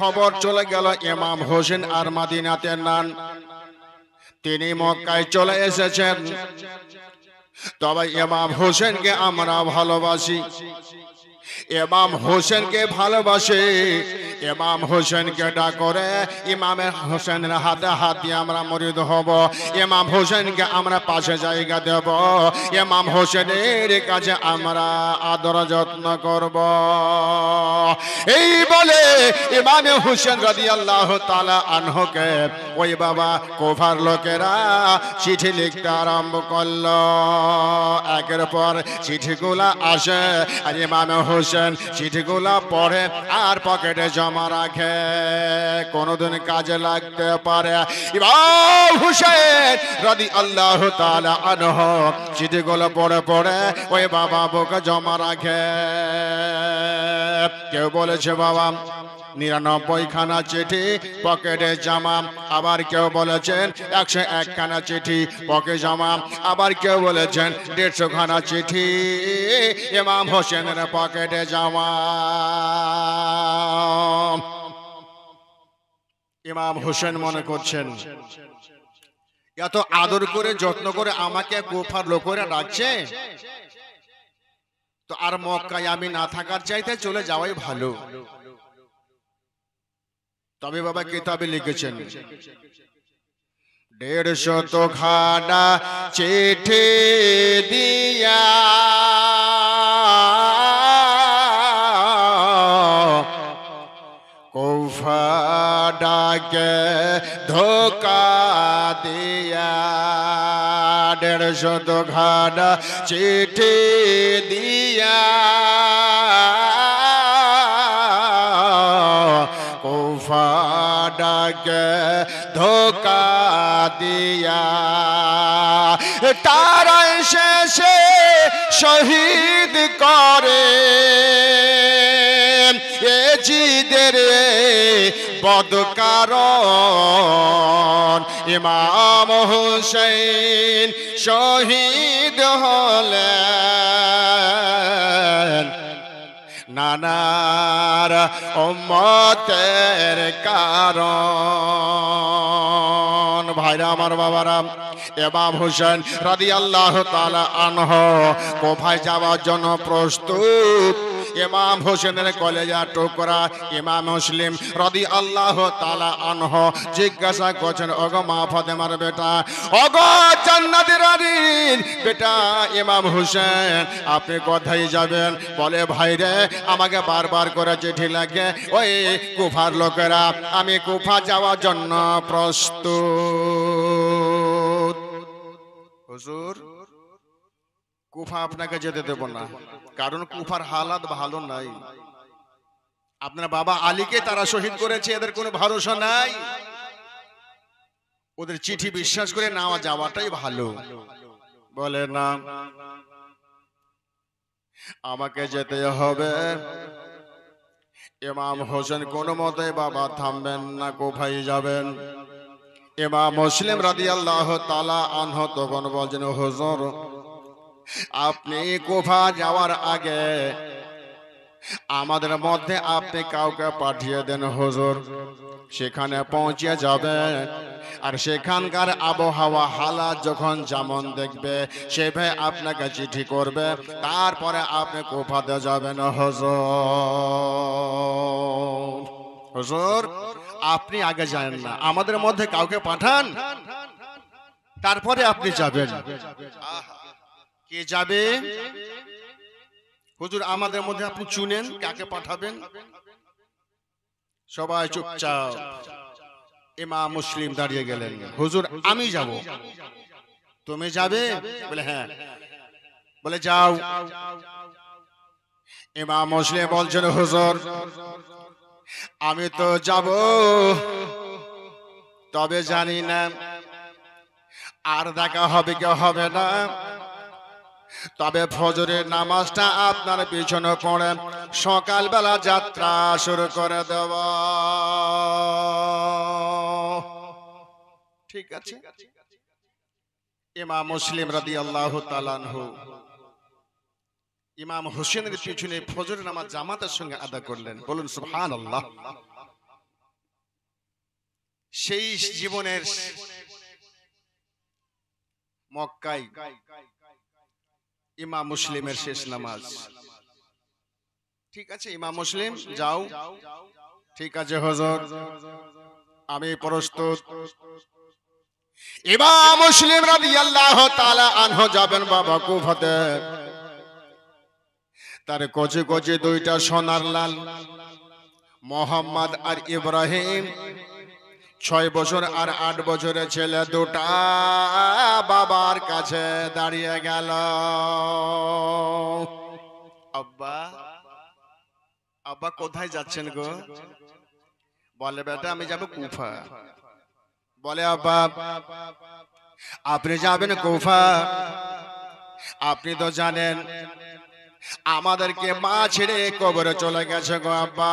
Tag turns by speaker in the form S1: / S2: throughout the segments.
S1: খবর চলে গেল ইমাম হোসেন আর মদিনাতে নান, তিনি মক্কায় চলে এসেছেন। তবে ইমাম হোসেনকে আমরা ভালোবাসি, ইমাম হোসেনকে ভালোবাসে, ইমাম হোসেনকে ডাক করে ইমামে হোসেনের হাতে হাত দিয়ে আমরা মুরিদ হব, ইমাম হোসেনকে আমরা পাশে জায়গা দেব, ইমাম হোসেনের কাছে আমরা আদর যত্ন করব। এই বলে ইমামে হোসেন রাদিয়াল্লাহু তাআলা আনহুকে ওই বাবা কুফার লোকেরা চিঠি লিখতে আরম্ভ করলো। একের পর চিঠিগুলা আসে, আর ইমামে হোসেন চিঠিগুলা পড়ে আর পকেটে জমা রাখে, কোনদিন কাজে লাগতে পারে। ইমাম হোসেন রাদিয়াল্লাহু তাআলা আনহু চিঠিগুলো পড়ে পড়ে ওই বাবা বুকে জমা রাখে। কেউ বলেছে বাবা 99 খানা চিঠি পকেটে জমা, আবার কেউ বলেছেন 101 খানা চিঠি পকেটে জমা, আবার কেউ বলেছেন 150 খানা চিঠি ইমাম হোসেনের পকেটে জমা। ইমাম হোসেন মনে করছেন এত আদর করে যত্ন করে আমাকে কুফার লোকেরা ডাকছে, তো আর মক্কায় আমি না থাকার চাইতে চলে যাওয়াই ভালো। তবে বাবা কিতাবে লিখেছেন 150 খানা চিঠি দিয়া কুফা ডাকে ধোকা দিয়া, 150 খানা চিঠি দিয়া কুফা ডাকে ধোকা দিয়া, তারাই শেষে শহীদ করে এজিদের বদকারণ। ইমাম হোসেন শহীদ হলেন নানার উম্মতের কারণ। ভাইরা আমার বাবারা, ইমাম হোসেন রাদিয়াল্লাহু তাআলা আনহু কুফায় যাওয়ার জন্য প্রস্তুত। ইমাম হোসেনের কলেজা টুকরা ইমাম মুসলিম রাদিয়াল্লাহু তাআলা আনহু জিজ্ঞাসা করছেন, ওগো মা ফাতেমার বেটা, ওগো জান্নাতের রানীর বেটা ইমাম হোসেন, আপনি কোথায় যাবেন? বলে ভাই রে, আমাকে বারবার করে চিঠি লাগে ওই কুফার লোকেরা, আমি কুফা যাওয়ার জন্য প্রস্তুত। হুজুর কুফা আপনাকে যেতে দেব না, কারণ কুফার হালাত ভালো নাই। আপনার বাবা আলীকে তারা শহীদ করেছে, এদের কোনো ভরসা নাই, ওদের চিঠি বিশ্বাস করে নেওয়া যাওয়াটাই ভালো। বলে না, আমাকে যেতে হবে। ইমাম হোসেন কোনো মতে বাবা থামবেন না, কুফায় যাবেন। ইমাম মুসলিম রাদিয়াল্লাহু তাআলা আনহু তখন বলছেন, হুজুর আপনি কুফা যাওয়ার আগে আমাদের মধ্যে আপনি কাউকে পাঠিয়ে দেন হুজুর, সেখানে পৌঁছে যাবে, আর সেখানকার আবহাওয়া হালাত যখন যেমন দেখবে সেভাবে আপনাকে চিঠি করবে, তারপরে আপনি কুফাতে যাবেন হুজুর। হুজুর আপনি আগে যান না, আমাদের মধ্যে কাউকে পাঠান, তারপরে আপনি যাবেন। কে যাবে? হুজুর আমাদের মধ্যে আপনি চুনেন কাকে পাঠাবেন। সবাই চুপচাপ। ইমাম মুসলিম দাঁড়িয়ে গেলেন, হুজুর আমি যাব। তুমি যাবে? বলে হ্যাঁ। বলে যাও। ইমাম মুসলিম বলছেন, হুজুর আমি তো যাব, তবে জানি না আর দেখা হবে কি হবে না, তবে ফজরের নামাজটা আপনার পিছনে পড়ে সকালবেলা যাত্রা শুরু করে দেব। ঠিক আছে। ইমাম মুসলিম রাদিয়াল্লাহু তাআলা আনহু ইমাম হোসেনের পিছনে ফজরের নামাজ জামাতের সঙ্গে আদা করলেন। বলুন সুবহানাল্লাহ। সেই জীবনের মক্কায় ইমাম মুসলিমের শেষ নামাজ। ঠিক আছে ইমাম মুসলিম যাও, ঠিক আছে হুজুর আমি প্রস্তুত। ইমাম মুসলিম রাদিয়াল্লাহু তাআলা আনহু যাবেন বাবা কুফাতে। তার কচি কচি দুইটা সোনার লাল মোহাম্মদ আর ইব্রাহিম, 6 বছর আর 8 বছরের ছেলে দুটা বাবার কাছে দাঁড়িয়ে গেল। আব্বা আব্বা কোথায় যাচ্ছেন গো? বলে বেটা আমি যাব কুফা। বলে আব্বা আপনি যাবেন কুফা? আপনি তো জানেন আমাদেরকে মা ছেড়ে কবরে চলে গেছে গো আব্বা।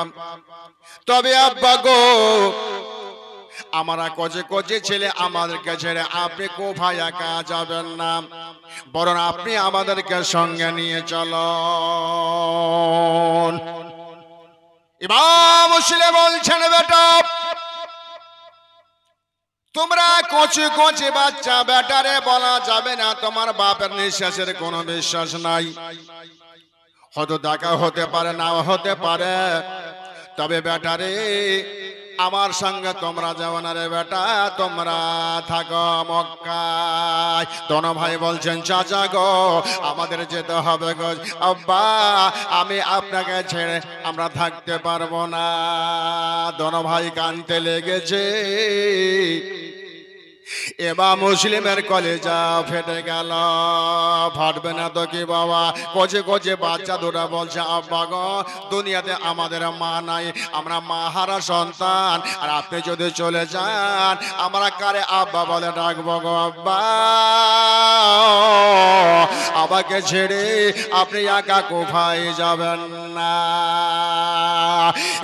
S1: তবে আব্বা গো আমরা কচে কচে ছেলে আমাদেরকে ছেড়ে আপনি কোথায় একা যাবেন না, বরং আপনি আমাদেরকে সঙ্গে নিয়ে চলুন। ইমাম মুসলিম বলছেন বেটা তোমরা কচি কচি বাচ্চা, বেটারে বলা যাবে না তোমার বাপের নিঃশ্বাসের কোনো বিশ্বাস নাই, হয়তো দেখা হতে পারে নাও হতে পারে, তবে বেটারে আমার সঙ্গে তোমরা যাও না রে বেটা, তোমরা থাকো মক্কায়। দোনো ভাই বলছেন চাচা গো আমাদের যেতে হবে গো। আব্বা আমি আপনাকে ছেড়ে আমরা থাকতে পারবো না। দোনো ভাই কানতে লেগেছে। এবার মুসলিমের কলেজা ফেটে গেল। ফাটবে না তো কি বাবা? কচে কচে বাচ্চা দুটা বলছে আব্বা গো দুনিয়াতে আমাদের মা নাই, আমরা মা হারা সন্তান, আর আপনি যদি চলে যান আমরা কারে আব্বা বলে ডাকবো গো আব্বা? আব্বাকে ছেড়ে আপনি একা কোথায় যাবেন না।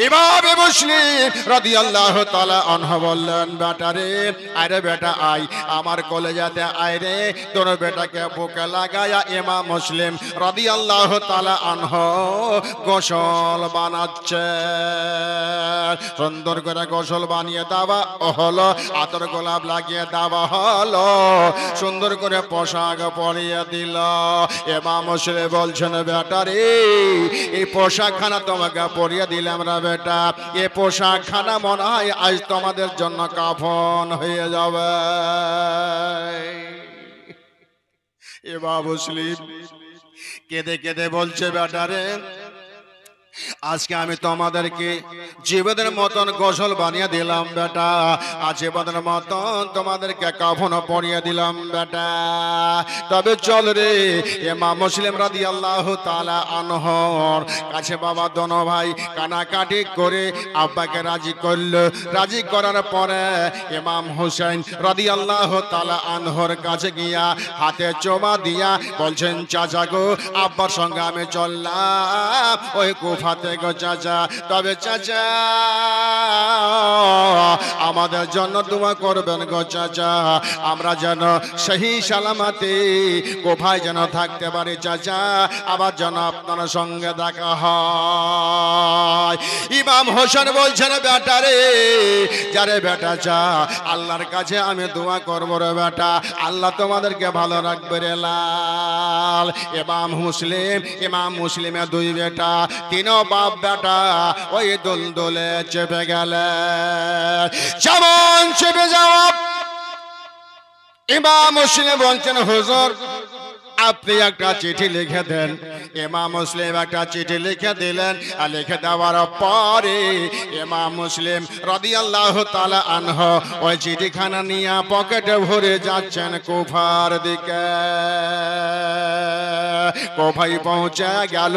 S1: ইমাম মুসলিম রাদিয়াল্লাহু তাআলা আনহু বললেন বেটারে আরে বেটা আই আমার কলেজাতে আয় রে। তোর বেটাকে বুকে লাগায়া ইমাম মুসলিম রাদিয়াল্লাহু তাআলা আনহু গোসল বানাচ্ছে। সুন্দর করে গোসল বানিয়ে দেওয়া হলো, আতর গোলাপ লাগিয়ে দেওয়া হলো, সুন্দর করে পোশাক পরিয়ে দিল। ইমাম মুসলিম বলছেন বেটারে এই পোশাকখানা তোমাকে পরিয়ে দিলাম রে বেটা, এই পোশাকখানা মনে হয় আজ তোমাদের জন্য কাফন হয়ে যাবে। ইমাম মুসলিম কেঁদে কেঁদে বলছে বেটারে আজকে আমি তোমাদেরকে জীবনের মতন গোসল বানিয়ে দিলাম বেটা, জীবনের মতন তোমাদেরকে কাফন পরিয়ে দিলাম বেটা, তবে চল রে। ইমাম মুসলিম রাদিয়াল্লাহু তাআলা আনহুর কাছে বাবা দোনো ভাই কানাকাটি করে আব্বাকে রাজি করল। রাজি করার পরে ইমাম হুসাইন রাদিয়াল্লাহু তাআলা আনহুর কাছে গিয়া হাতে চুমা দিয়া বলছেন চাচা গো আব্বার সঙ্গে আমি চললাম ওই কুফাতে গো চাচা, তবে চাচা আমাদের জন্য দোয়া করবেন গো চাচা, আমরা যেন সহি সালামতে কোথায় যেন থাকতে পারি চাচা, আবার যেন আপনার সঙ্গে দেখা হয়। ইমাম হোসেন বলছেন বেটা রে যারে বেটা চা আল্লাহর কাছে আমি দোয়া করবো রে বেটা, আল্লাহ তোমাদেরকে ভালো রাখবে রে লাল। ইমাম মুসলিমের দুই বেটা তিনও বাপ বেটা ওই দুলদুলে চেপে গেলে। যেমন চেপে যাওয়া ইমাম মুসলিম বলছেন হুজুর আপনি একটা চিঠি লিখে দেন। ইমাম মুসলিম একটা চিঠি লিখে দিলেন, আর লিখে দেওয়ার পরে ইমাম মুসলিম রাদিয়াল্লাহু তাআলা আনহু ওই চিঠিখানা নিয়ে পকেটে ভরে যাচ্ছেন কুফার দিকে। কোফায় পৌঁছে গেল।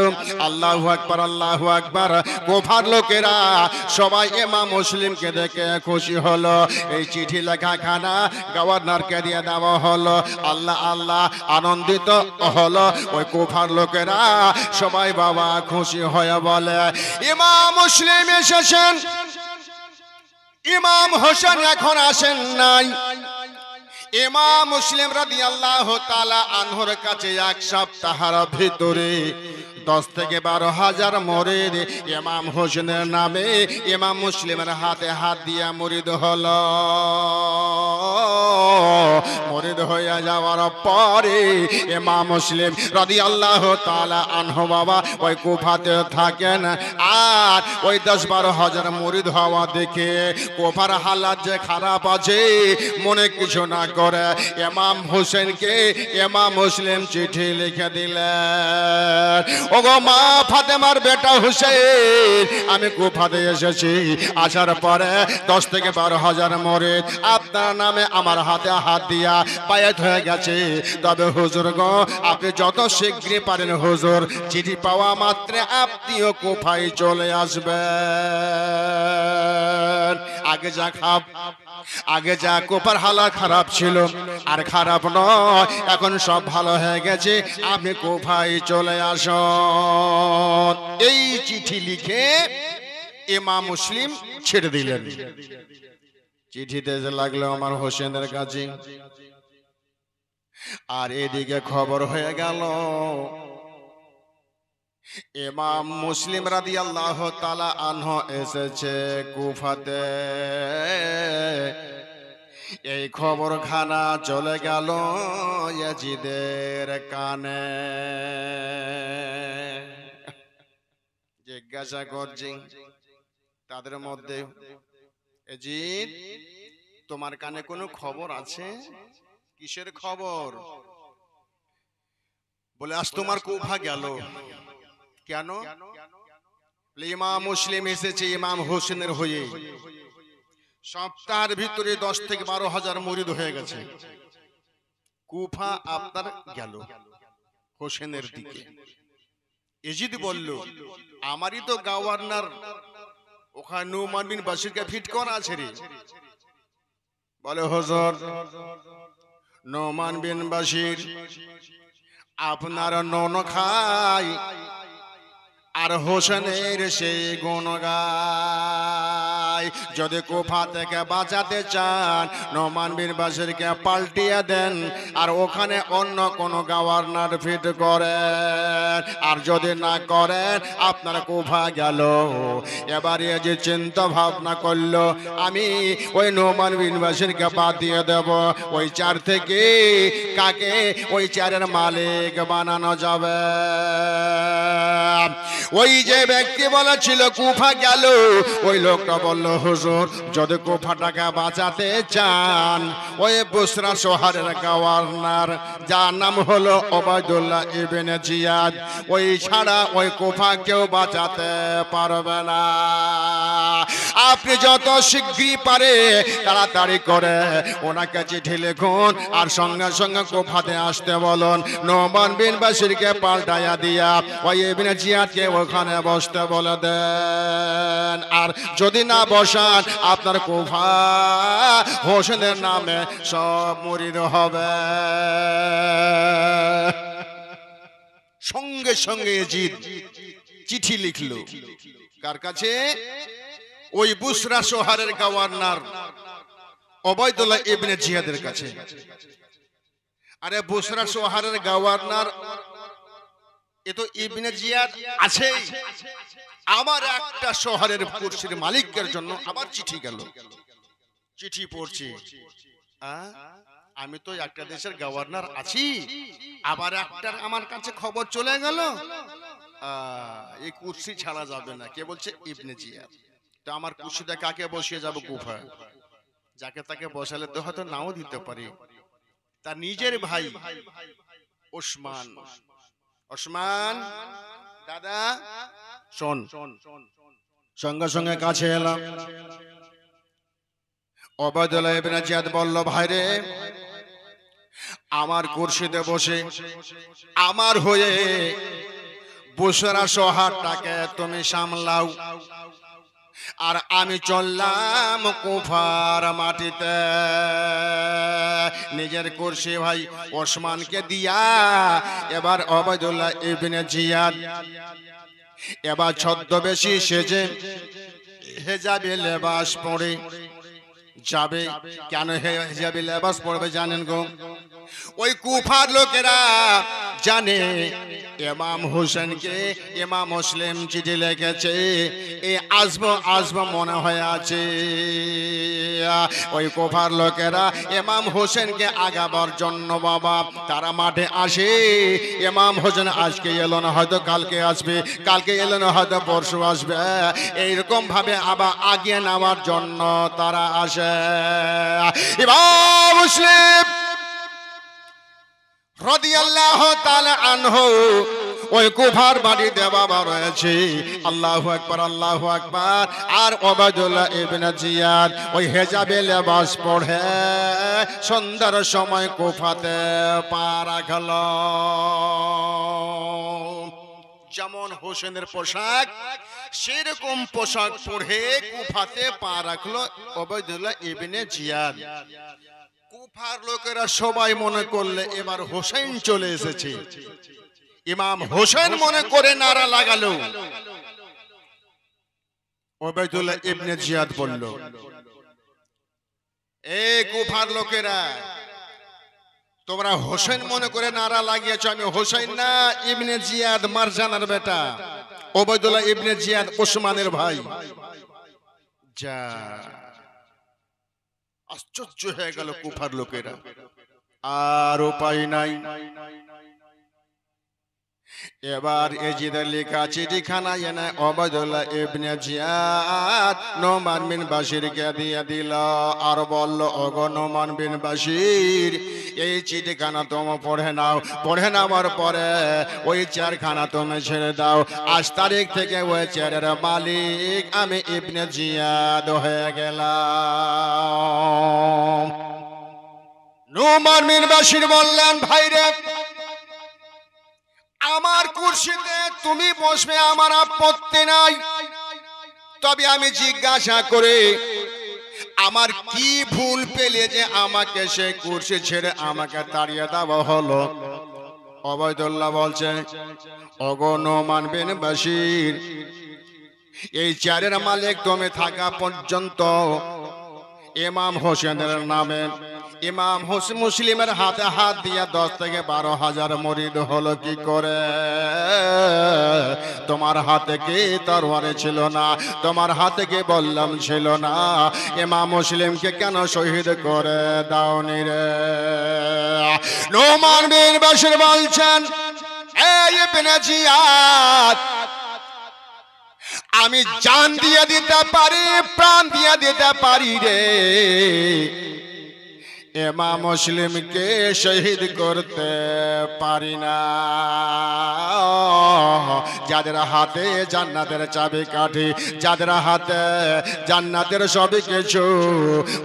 S1: আল্লাহু আকবার আল্লাহু আকবার। কুফার লোকেরা সবাই ইমাম মুসলিমকে দেখে খুশি হলো। এই চিঠি লেখাখানা গভর্নরকে দিয়ে দেওয়া হলো। আল্লাহ আল্লাহ আনন্দিত হলো ওই কুফার লোকেরা সবাই বাবা খুশি হয়ে বলে ইমাম মুসলিম এসেছেন, ইমাম হোসেন এখন আসেন নাই। ইমাম মুসলিম রাদিয়াল্লাহু তাআলা আনহুর কাছে এক সপ্তাহের ভিতরে 10 থেকে 12,000 মুরিদ ইমাম হোসেনের নামে ইমাম মুসলিমের হাতে হাত দিয়া মুরিদ হলো। মুরিদ হয়ে যাওয়ার পরে ইমাম মুসলিম রাদিয়াল্লাহু তাআলা আনহু বাবা ওই কুফাতে থাকেন। আর ওই 10-12,000 মুরিদ হওয়া দেখে কুফার হালাত যে খারাপ আছে মনে কিছু না করে ইমাম হোসেনকে ইমাম মুসলিম চিঠি লিখে দিলেন, ওগো মা ফাতেমার বেটা হোসেন, আমি কুফাতে এসেছি, আসার পরে 10 থেকে 12,000 মুরিদ আপনার নামে আমার হাতে হাত দিয়া বায়াত হয়ে গেছে। তবে হুজুর গো, আপনি যত শীঘ্রই পারেন হুজুর, চিঠি পাওয়া মাত্র আপনিও কুফায় চলে আসবেন। আগে যা কুফার হালাত খারাপ ছিল আর খারাপ নয়, এখন সব ভালো হয়ে গেছে, আপনি কুফায় চলে আসুন। এই চিঠি লিখে ইমাম মুসলিম ছেড়ে দিলেন। চিঠিতে যে লাগলো আমার হোসেনের কাছে, আর এদিকে খবর হয়ে গেল ইমাম মুসলিম রাদিয়াল্লাহু তাআলা আনহু এসেছে কুফাতে। এই খবর খানা চলে গেল ইয়াজিদের কানে। জিজ্ঞাসা করছি তাদের মধ্যে, ইয়াজিদ, তোমার কানে কোনো খবর আছে? কিসের খবর? বলে আজ তোমার কুফা গেল। কেন? ইমাম মুসলিম এসেছে ইমাম হোসেনের হয়ে, সপ্তাহের ভিতরে 10 থেকে 12,000 মুরিদ হয়ে গেছে, কুফা আপনার গেল হোসেনের দিকে। ইয়াজিদ বলল, আমারই তো গভর্নর ওখানে নুমান বিন বাশিরকে ফিট করা আছে রে। বলে হুজুর, নুমান বিন বাশির আপনার নন খায় আর হোসেনের সেই গুণ গায়। যদি কুফা থেকে বাঁচাতে চান নুমান বিন বাশিরকে পাল্টিয়ে দেন আর ওখানে অন্য কোন গভর্নর ফিট করেন, আর যদি না করেন আপনার কুফা গেল। এবারে যে চিন্তা ভাবনা করলো, আমি ওই নুমান বিন বাশিরকে বাদ দিয়ে দেব, ওই 4 থেকে কাকে ওই 4-এর মালিক বানানো যাবে। ওই যে ব্যক্তি বলেছিল কুফা গেল, ওই লোকটা বলল, হুজুর, যদি কুফাটাকে বাঁচাতে চান ওই বুসরা শহরের গভর্নর যার নাম হলো ওবায়দুল্লাহ ইবনে জিয়াদ, ওই ছাড়া ওই কুফা কেউ বাঁচাতে পারবে না। আপনি যত শীঘ্রই পারে তাড়াতাড়ি করে ওনাকে চিঠি লিখুন আর সঙ্গে সঙ্গে কুফাতে আসতে বলুন। নুমান বিন বাশিরকে পাল্টাইয়া দিয়া ওই ইবনে জিয়াদকে ওখানে বসতে বলে দেন। আর যদি না বসান আপনার কুফা হোসেনের নামে সব মুরিদ হবে। সঙ্গে সঙ্গে ইয়াজিদ চিঠি লিখলো কার কাছে? ওই বুসরা শহরের গভর্নর ওবায়দুল্লাহ ইবনে জিয়াদের কাছে। আরে বুসরা শহরের গভর্নর এ তো ইবনে জিয়াদ আছে, আমার একটা শহরের কুরসির মালিকের জন্য আবার চিঠি গেল। চিঠি পড়ছি, আমি তো একটা দেশের গভর্নর আছি, আবার একটা আমার কাছে খবর চলে গেল। এই কুরসি ছাড়া যাবে না। কে বলছে? ইবনে জিয়াদ। তো আমার কুরসিটা কাকে বসিয়ে যাব? কুফা। যাকে তাকে বসালে তো হয়তো নাও দিতে পারি। তার নিজের ভাই ওসমান। ওসমান, দাদা শোন। সঙ্গে সঙ্গে কাছে এলাম। ওবায়দুল্লাহ ইবনে জিয়াদ বলল, ভাইরে, আমার কুরসিতে বসে আমার হয়ে বুসরা শহরটাকে তুমি সামলাও, আর আমি চললাম কুফার মাটিতে। নিজের কুরসি ভাই ওসমানকে দিয়া এবার ওবায়দুল্লাহ ইবনে জিয়াদ এবার ছদ্মবেশী সেজে হেজাবে লেবাস পরে যাবে কেন হিজাবি লেবাস পড়বে জানেন গো? ওই কুফার লোকেরা জানে ইমাম হোসেনকে ইমাম মুসলিম চিঠি লিখেছে, এই আসবো মনে হয় আছে। ওই কুফার লোকেরা ইমাম হোসেনকে আগাবার জন্য বাবা তারা মাঠে আসে। ইমাম হোসেন আজকে এলো না, হয়তো কালকে আসবে, কালকে এলো না হয়তো পরশু আসবে, এইরকম ভাবে আবার আগিয়ে নেওয়ার জন্য তারা আসে। ইমাম মুসলিম রাদিয়াল্লাহু তাআলা আনহু ওই কুফার বাড়িতে বাবা রয়েছে। আল্লাহু আকবার, আল্লাহু আকবার। আর ওবায়দুল্লাহ ইবনে জিয়াদ ওই হিজাবে লেবাস পড়ে সন্ধ্যার সময় কুফাতে পা রাখল। যেমন হোসেনের পোশাক সেরকম পোশাক পরে কুফাতে পা রাখলো ওবায়দুল্লাহ ইবনে জিয়াদ। কুফার লোকেরা সবাই মনে করলে এবার হোসেন চলে এসেছে। ইমাম হোসেন মনে করে নারা লাগালো। ওবায়দুল্লাহ ইবনে জিয়াদ বলল, এ কুফার লোকেরা তোমরা হোসেন মনে করে নারা লাগিয়েছো, আমি হোসেন না, ইবনে জিয়াদ মারজানার বেটা। ওবায়দুল্লাহ ইবনে জিয়াদ ওসমানের ভাই। যা আশ্চর্য হয়ে গেল কুফার লোকেরা, আর উপায় নাই। এবার এজিদের লেখা চিঠিখানা এনে ওবায়দুল্লাহ ইবনে জিয়াদ নোমান বিন বাশিরকে দিয়ে দিল, আর বলল, ওগো নোমান বিন বাশির, এই চিঠিখানা তুমি পড়ে নাও, পড়ে নেওয়ার পরে ওই চেয়ারখানা তুমি ছেড়ে দাও। আজ তারিখ থেকে ওই চেয়ারের মালিক আমি ইবনে জিয়াদ হয়ে গেলাম। নোমান বিন বাশির বললেন, ভাইরে, আমার কুরসিতে তুমি বসবে, আমার আপত্তি নাই, তবে আমি জিজ্ঞাসা করে আমার কি ভুল পেলে যে আমাকে সে কুরসি ছেড়ে আমাকে তাড়িয়ে দেওয়া হলো? ওবায়দুল্লাহ বলছে, ওগো নোমান বিন বাশির, এই চেয়ারের মালিক তুমি থাকা পর্যন্ত ইমাম হোসেনের নামে ইমাম মুসলিমের হাতে হাত দিয়ে 10 থেকে 12,000 মুরিদ হলো কি করে? তোমার হাতে কি তরবারি ছিল না? তোমার হাতে কি বললাম ছিল না? ইমাম মুসলিমকে কেন শহীদ করে দাওনি রে? নোমান বিন বাশির বলছেন, এই ইবনে জিয়াদ, আমি জান দিয়ে দিতে পারি, প্রাণ দিয়ে দিতে পারি রে, ইমাম মুসলিমকে শহীদ করতে পারি না। যাদের হাতে জান্নাতের চাবি কাঠি, যাদের হাতে জান্নাতের সবই কিছু,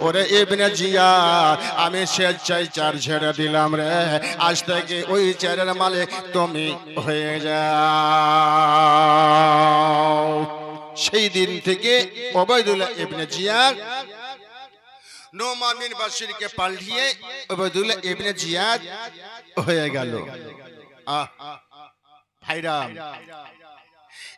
S1: ওরে ইবনে জিয়াদ, আমি স্বেচ্ছায় চার ছেড়ে দিলাম রে, আজ থেকে ওই চেয়ারের মালিক তুমি হয়ে যাও। সেই দিন থেকে ওবায়দুল্লাহ ইবনে জিয়াদ নোমান বিন বাশিরকে পাল্টিয়ে ওবায়দুল্লাহ ইবনে জিয়াদ হয়ে গেল। ভাইরা,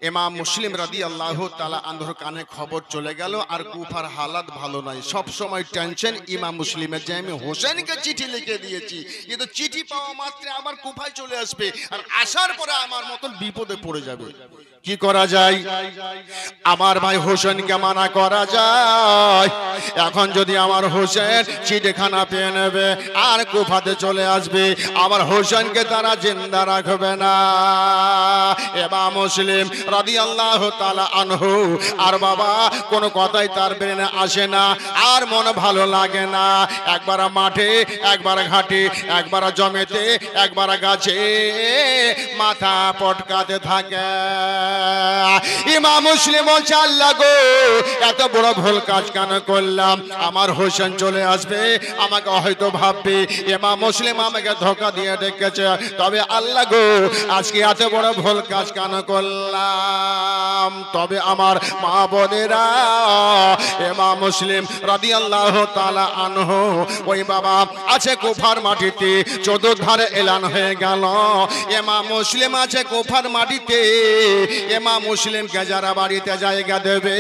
S1: ইমাম মুসলিম রাদিয়াল্লাহু তাআলা আনহুর কানে খবর চলে গেল, আর কুফার হালাত ভালো নাই। সব সময় টেনশন ইমাম মুসলিমের যে আমি হোসেনকে চিঠি লিখে দিয়েছি, কিন্তু চিঠি পাওয়া মাত্র আমার কুফায় চলে আসবে, আর আসার পরে আমার মতন বিপদে পড়ে যাবে। কি করা যায়? আমার ভাই হোসেনকে মানা করা যায়? এখন যদি আমার হোসেন চিঠিখানা পেয়ে নেবে আর কুফাতে চলে আসবে, আমার হোসেনকে তারা জিন্দা রাখবে না। ইমাম মুসলিম রাদিয়াল্লাহু তাআলা আনহু আর বাবা কোনো কথাই তার ব্রেনে আসে না, আর মন ভালো লাগে না। একবার মাঠে, একবার ঘাটে, একবার জমিতে, একবার গাছে মাথা পটকাতে থাকে। ইমাম মুসলিম বলছে, আল্লাহ গো, এত বড় ভুল কাজ কেন করলাম? আমার হোসেন চলে আসবে, আমাকে হয়তো ভাববে ইমাম মুসলিম আমাকে ধোঁকা দিয়ে ডেকেছে, তবে আল্লাহ গো, আজকে এত বড় ভুল কাজ কেন করলাম? তবে আমার মা বোনেরা, ইমাম মুসলিম রাদিয়াল্লাহু তাআলা আনহু ওই বাবা আছে কুফার মাটিতে, চতুর্ধারে এলান হয়ে গেল, ইমাম মুসলিম আছে কুফার মাটিতে, ইমাম মুসলিমকে যারা বাড়িতে জায়গা দেবে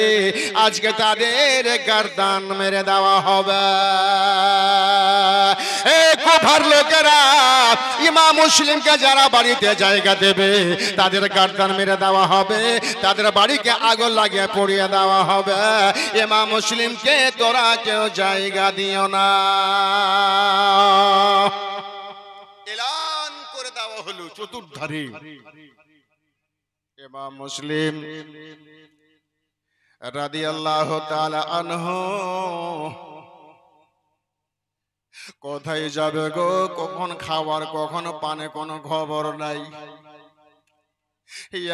S1: আজকে তাদের গর্দান মেরে দেওয়া হবে। এই কুফার লোকেরা ইমাম মুসলিমকে যারা বাড়িতে জায়গা দেবে তাদের গর্দান মেরে দেওয়া হবে, তাদের বাড়িকে আগুন লাগিয়ে পুড়িয়ে দেওয়া হবে। ইমাম মুসলিমকে তোরা কেউ জায়গা দিও না, এলান করে দেওয়া হলো চতুর্ধারে। ইমাম মুসলিম রাদিয়াল্লাহু তাআলা আনহু কোথায় যাবে গো, কখন খাবার কখন পানে কোনো খবর নাই,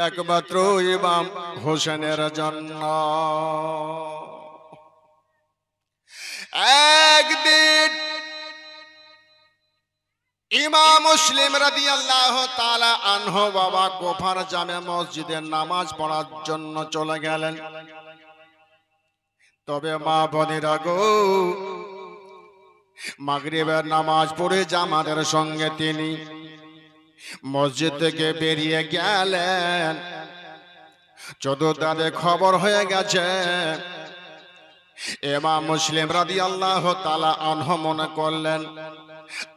S1: একমাত্র ইমাম হোসেনের জন্য। একদিন ইমাম মুসলিম রাদিয়াল্লাহু তাআলা আনহু বাবা কুফার জামে মসজিদে নামাজ পড়ার জন্য চলে গেলেন। তবে মা বোনেরা গো, মাগরিবের নামাজ পড়ে জামাতের সঙ্গে তিনি মসজিদ থেকে বেরিয়ে গেলেন। যত তাদের খবর হয়ে গেছে, ইমাম মুসলিম রাদিয়াল্লাহু তাআলা আনহু মনে করলেন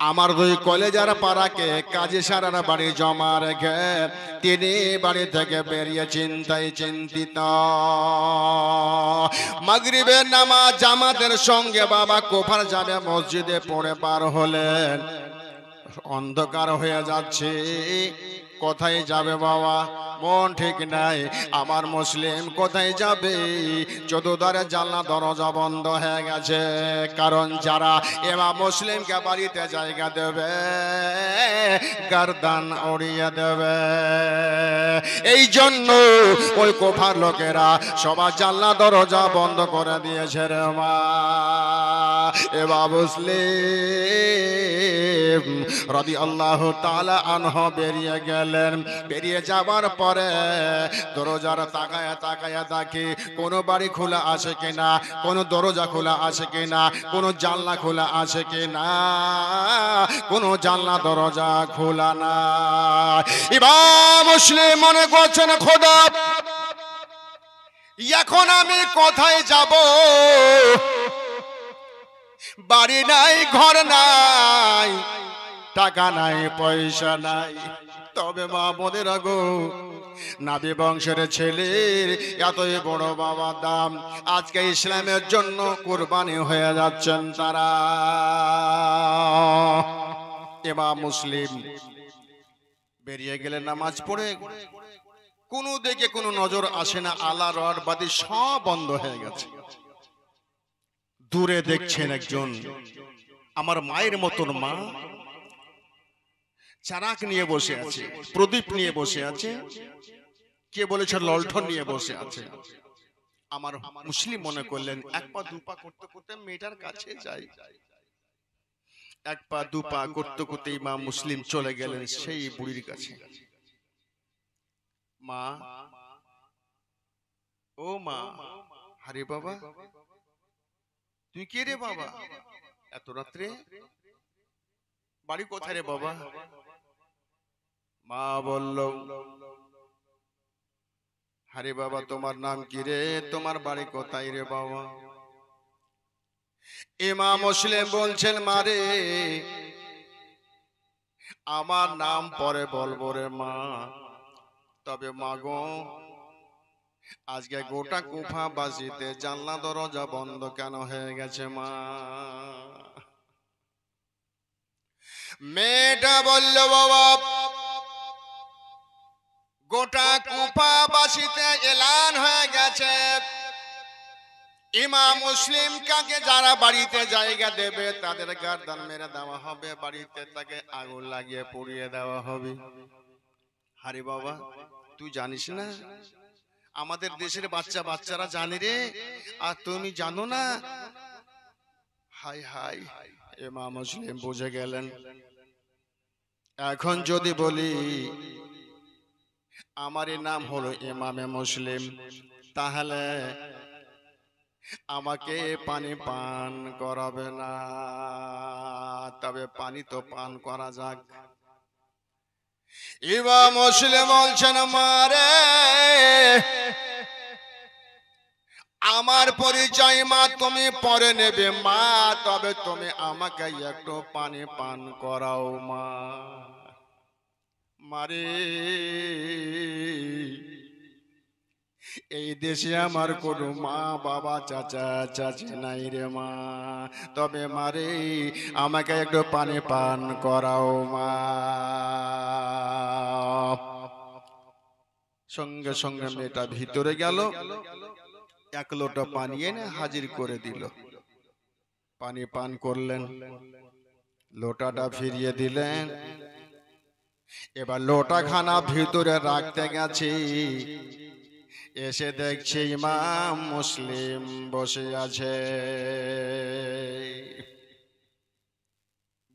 S1: আমার দুই কলেজার পাড়াকে কাজী সারার বাড়ি জমা রেখে তিনি বাড়ি থেকে বেরিয়ে চিন্তায় চিন্তিত। মাগরিবের নামাজ জামাতের সঙ্গে বাবা কুফার জামে মসজিদে পড়ে পার হলেন। অন্ধকার হয়ে যাচ্ছে, কোথায় যাবে বাবা, মন ঠিক নাই। আমার মুসলিম কোথায় যাবে? চতুর্ধারে জানলা দরজা বন্ধ হয়ে গেছে, কারণ যারা ইমাম মুসলিমকে বাড়িতে জায়গা দেবে গর্দান উড়িয়ে দেবে। এই জন্য ওই কুফার লোকেরা সবার জানলা দরজা বন্ধ করে দিয়েছে রে মা। ইমাম মুসলিম রাদিয়াল্লাহু তাআলা আনহু বেরিয়ে গেলেন। বেরিয়ে যাবার পরে দরজার তাকায়া তাকায়া দেখে কোনো বাড়ি খোলা আছে কিনা, কোনো দরজা খোলা আছে কিনা, কোনো জানলা খোলা আছে কিনা, কোনো জানলা দরজা খোলা না। ইমাম মুসলিম মনে করছেন খোদা, এখন আমি কোথায় যাব? বাড়ি নাই, ঘর নাই, টাকা নাই, পয়সা নাই। তবে মা বোনেরা গো, নাবি বংশের ছেলের এতই বড় বাবা দাম, আজকে ইসলামের জন্য কুরবানি হয়ে যাচ্ছেন তারা। ইমাম মুসলিম বেরিয়ে গেলে নামাজ পড়ে, কোনো দিকে কোনো নজর আসে না, আলা রড বাতি সব বন্ধ হয়ে গেছে। দূরে দেখছেন একজন আমার মায়ের মতন মা চারাক নিয়ে বসে আছে, প্রদীপ নিয়ে বসে আছে, কে বলেছে লণ্ঠন নিয়ে বসে আছে। আমার মুসলিম মনে করলেন এক পা দুপা করতে করতে মেয়েটার কাছে যাই। এক পা দুপা করতে করতে ইমাম মুসলিম চলে গেলেন সেই বুড়ির কাছে। মা, ও মা। আরে বাবা, তুই কে রে বাবা? এত রাত্রে বাড়ি কোথায় রে বাবা? মা বলল, আরে বাবা তোমার নাম কি রে, তোমার বাড়ি কোথায় রে বাবা? ইমাম মুসলিম বলছেন, মারে আমার নাম পরে বলবো রে মা, তবে মাগো আজকে গোটা কুফা বাসিতে জানলা দরজা বন্ধ কেন হয়ে গেছে মা? মেয়েটা বলল, বাবা গোটা কুফা বাসিতে এলান হয়ে গেছে, ইমাম মুসলিম কাকে যারা বাড়িতে জায়গা দেবে তাদের গর্দান মেরে দেওয়া হবে, বাড়িতে তাকে আগুন লাগিয়ে পুড়িয়ে দেওয়া হবে। আরে বাবা তুই জানিস না? আমাদের দেশের বাচ্চারা জানে রে, আর তুমি জানো না? হাই হাই, ইমাম মুসলিম বুঝে গেলেন। এখন যদি বলি আমার নাম হলো ইমামে মুসলিম, তাহলে আমাকে পানি পান করাবে না। তবে পানি তো পান করা যাক। ইমাম মুসলিম বলছেন মারে আমার পরিচয় মা তুমি পরে নেবে মা, তবে তুমি আমাকে একটু পানি পান করাও মা। মারে এই দেশে আমার কোনো মা বাবা চাচা চাচি নাই রে মা, তবে মারে আমাকে একটু পানি পান করাও মা। সঙ্গে সঙ্গে মেয়েটা ভিতরে গেল, এক লোটা পানি এনে হাজির করে দিল। পানি পান করলেন, লোটাটা ফিরিয়ে দিলেন। এবার লোটাখানা ভিতরে রাখতে গেছে, এসে দেখছে ইমাম মুসলিম বসে আছে।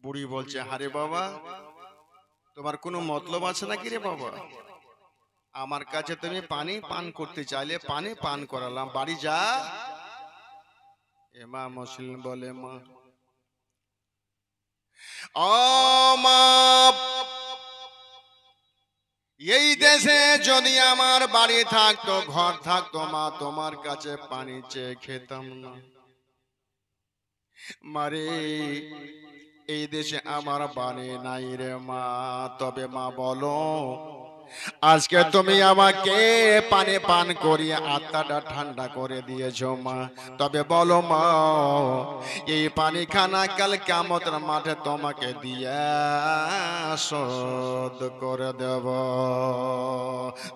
S1: বুড়ি বলছে হারে বাবা তোমার কোনো মতলব আছে নাকি রে বাবা? আমার কাছে তুমি পানি পান করতে চাইলে পানি পান করালাম, বাড়ি যা। ইমাম মুসলিম বলে মা ও মা, এই দেশে যদি আমার বাড়ি থাকতো ঘর থাকতো মা তোমার কাছে পানি চেয়ে খেতাম না। মারে এই দেশে আমার বাড়ি নাই রে মা, তবে মা বলো আজকে তুমি আমাকে পানি পান করিয়ে আত্মাটা ঠান্ডা করে দিয়েছো মা, তবে বলো মা এই পানি খানা কাল কিয়ামতের মাঠে তোমাকে দিয়ে শোধ করে দেব।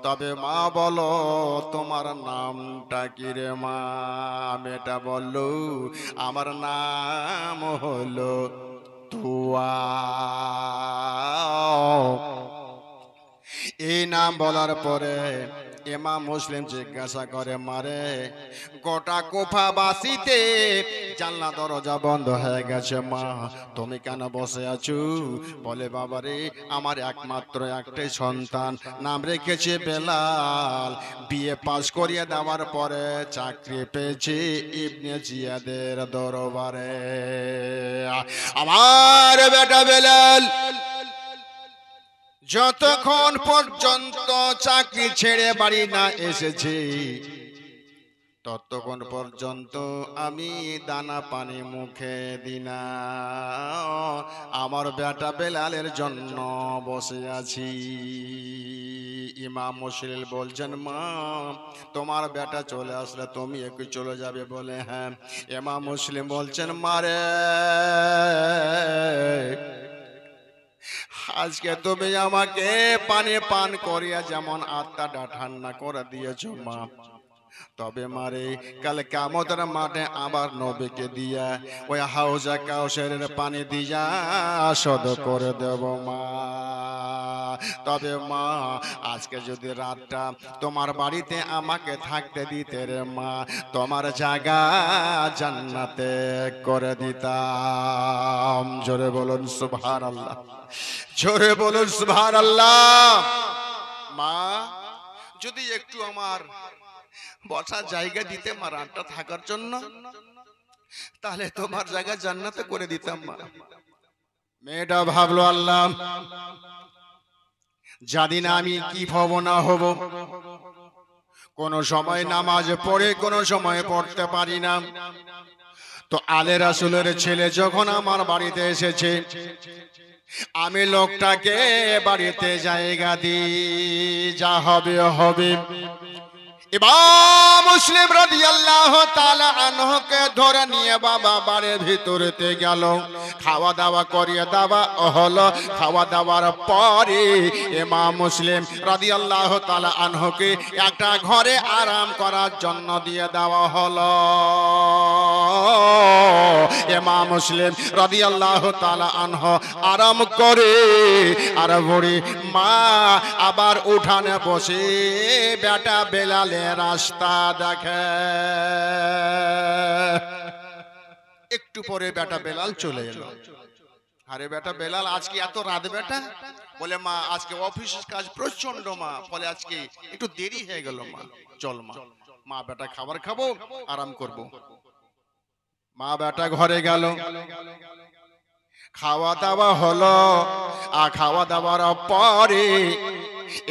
S1: তবে মা বলো তোমার নামটা কি রে মা? মেয়েটা বললো আমার নাম হলো তুয়া। এই নাম বলার পরে ইমাম মুসলিম জিজ্ঞাসা করে মারে গোটা কুফাবাসীতে জানলা দরজা বন্ধ হয়ে গেছে মা, তুমি কেন বসে আছো? বলে বাবারে আমার একমাত্র একটাই সন্তান, নাম রেখেছে বেলাল, বিএ পাস করিয়ে দেওয়ার পরে চাকরি পেয়েছে ইবনে জিয়াদের দরবারে। আমার বেটা বেলাল যতক্ষণ পর্যন্ত চাকরি ছেড়ে বাড়ি না এসেছে ততক্ষণ পর্যন্ত আমি দানা পানি মুখে দিনা। আমার বেটা বেলালের জন্য বসে আছি। ইমাম মুসলিম বলছেন মা তোমার বেটা চলে আসলে তুমি একটু চলে যাবে? বলে হ্যাঁ। ইমাম মুসলিম বলছেন মারে আজকে তুমি আমাকে পানি পান করিয়া যেমন আত্মাটা ঠান্ডা করে দিয়েছো মা, তবে মারে কাল কিয়ামতের মাঠে আবার নবীকে দিয়া ওই হাউজে কাউসারের পানি দিয়া শোধ করে দেব মা। তবে মা আজকে যদি রাতটা তোমার বাড়িতে আমাকে থাকতে দিতে রে মা, তোমার জায়গা জান্নাতে করে দিতাম। জোরে বলুন সুবহানাল্লাহ, জোরে বলুন সুবহানাল্লাহ। মা যদি একটু আমার বসার জায়গা দিতে মা রাতটা থাকার জন্য, তাহলে তোমার জায়গা জান্নাতে করে দিতাম মা। মেয়েটা ভাবলো আল্লাহ জানি না আমি কি হব না হব, কোন সময় নামাজ পড়ে কোন সময় পড়তে পারি না, তো আলে রাসূলের ছেলে যখন আমার বাড়িতে এসেছে আমি লোকটাকে বাড়িতে জায়গা দিই, যা হবে হবে। ইমাম মুসলিম রাদিয়াল্লাহু তাআলা আনহুকে ধরে নিয়ে বাবা বাড়ির ভিতরেতে গেল, খাওয়া দাওয়া করিয়ে দেওয়া হলো। খাওয়া দাওয়ার পরে ইমাম মুসলিম রাদিয়াল্লাহু তাআলা আনহুকে একটা ঘরে আরাম করার জন্য দিয়ে দেওয়া হলো। ইমাম মুসলিম রাদিয়াল্লাহু তাআলা আনহু আরাম করে আর বুড়ি মা আবার উঠানে বসে বেটা বেলালে রাস্তা দেখে। একটু পরে বেটা বেলাল চলে এলো। আরে বেটা বেলাল আজকে এত রাত বেটা? বলে মা আজকে অফিসের কাজ প্রচন্ড মা, ফলে আজকে একটু দেরি হয়ে গেল মা। চল মা, মা বেটা খাবার খাবো আরাম করব। মা বেটা ঘরে গেল, খাওয়া দাওয়া হলো, আর খাওয়া দাওয়ার পরে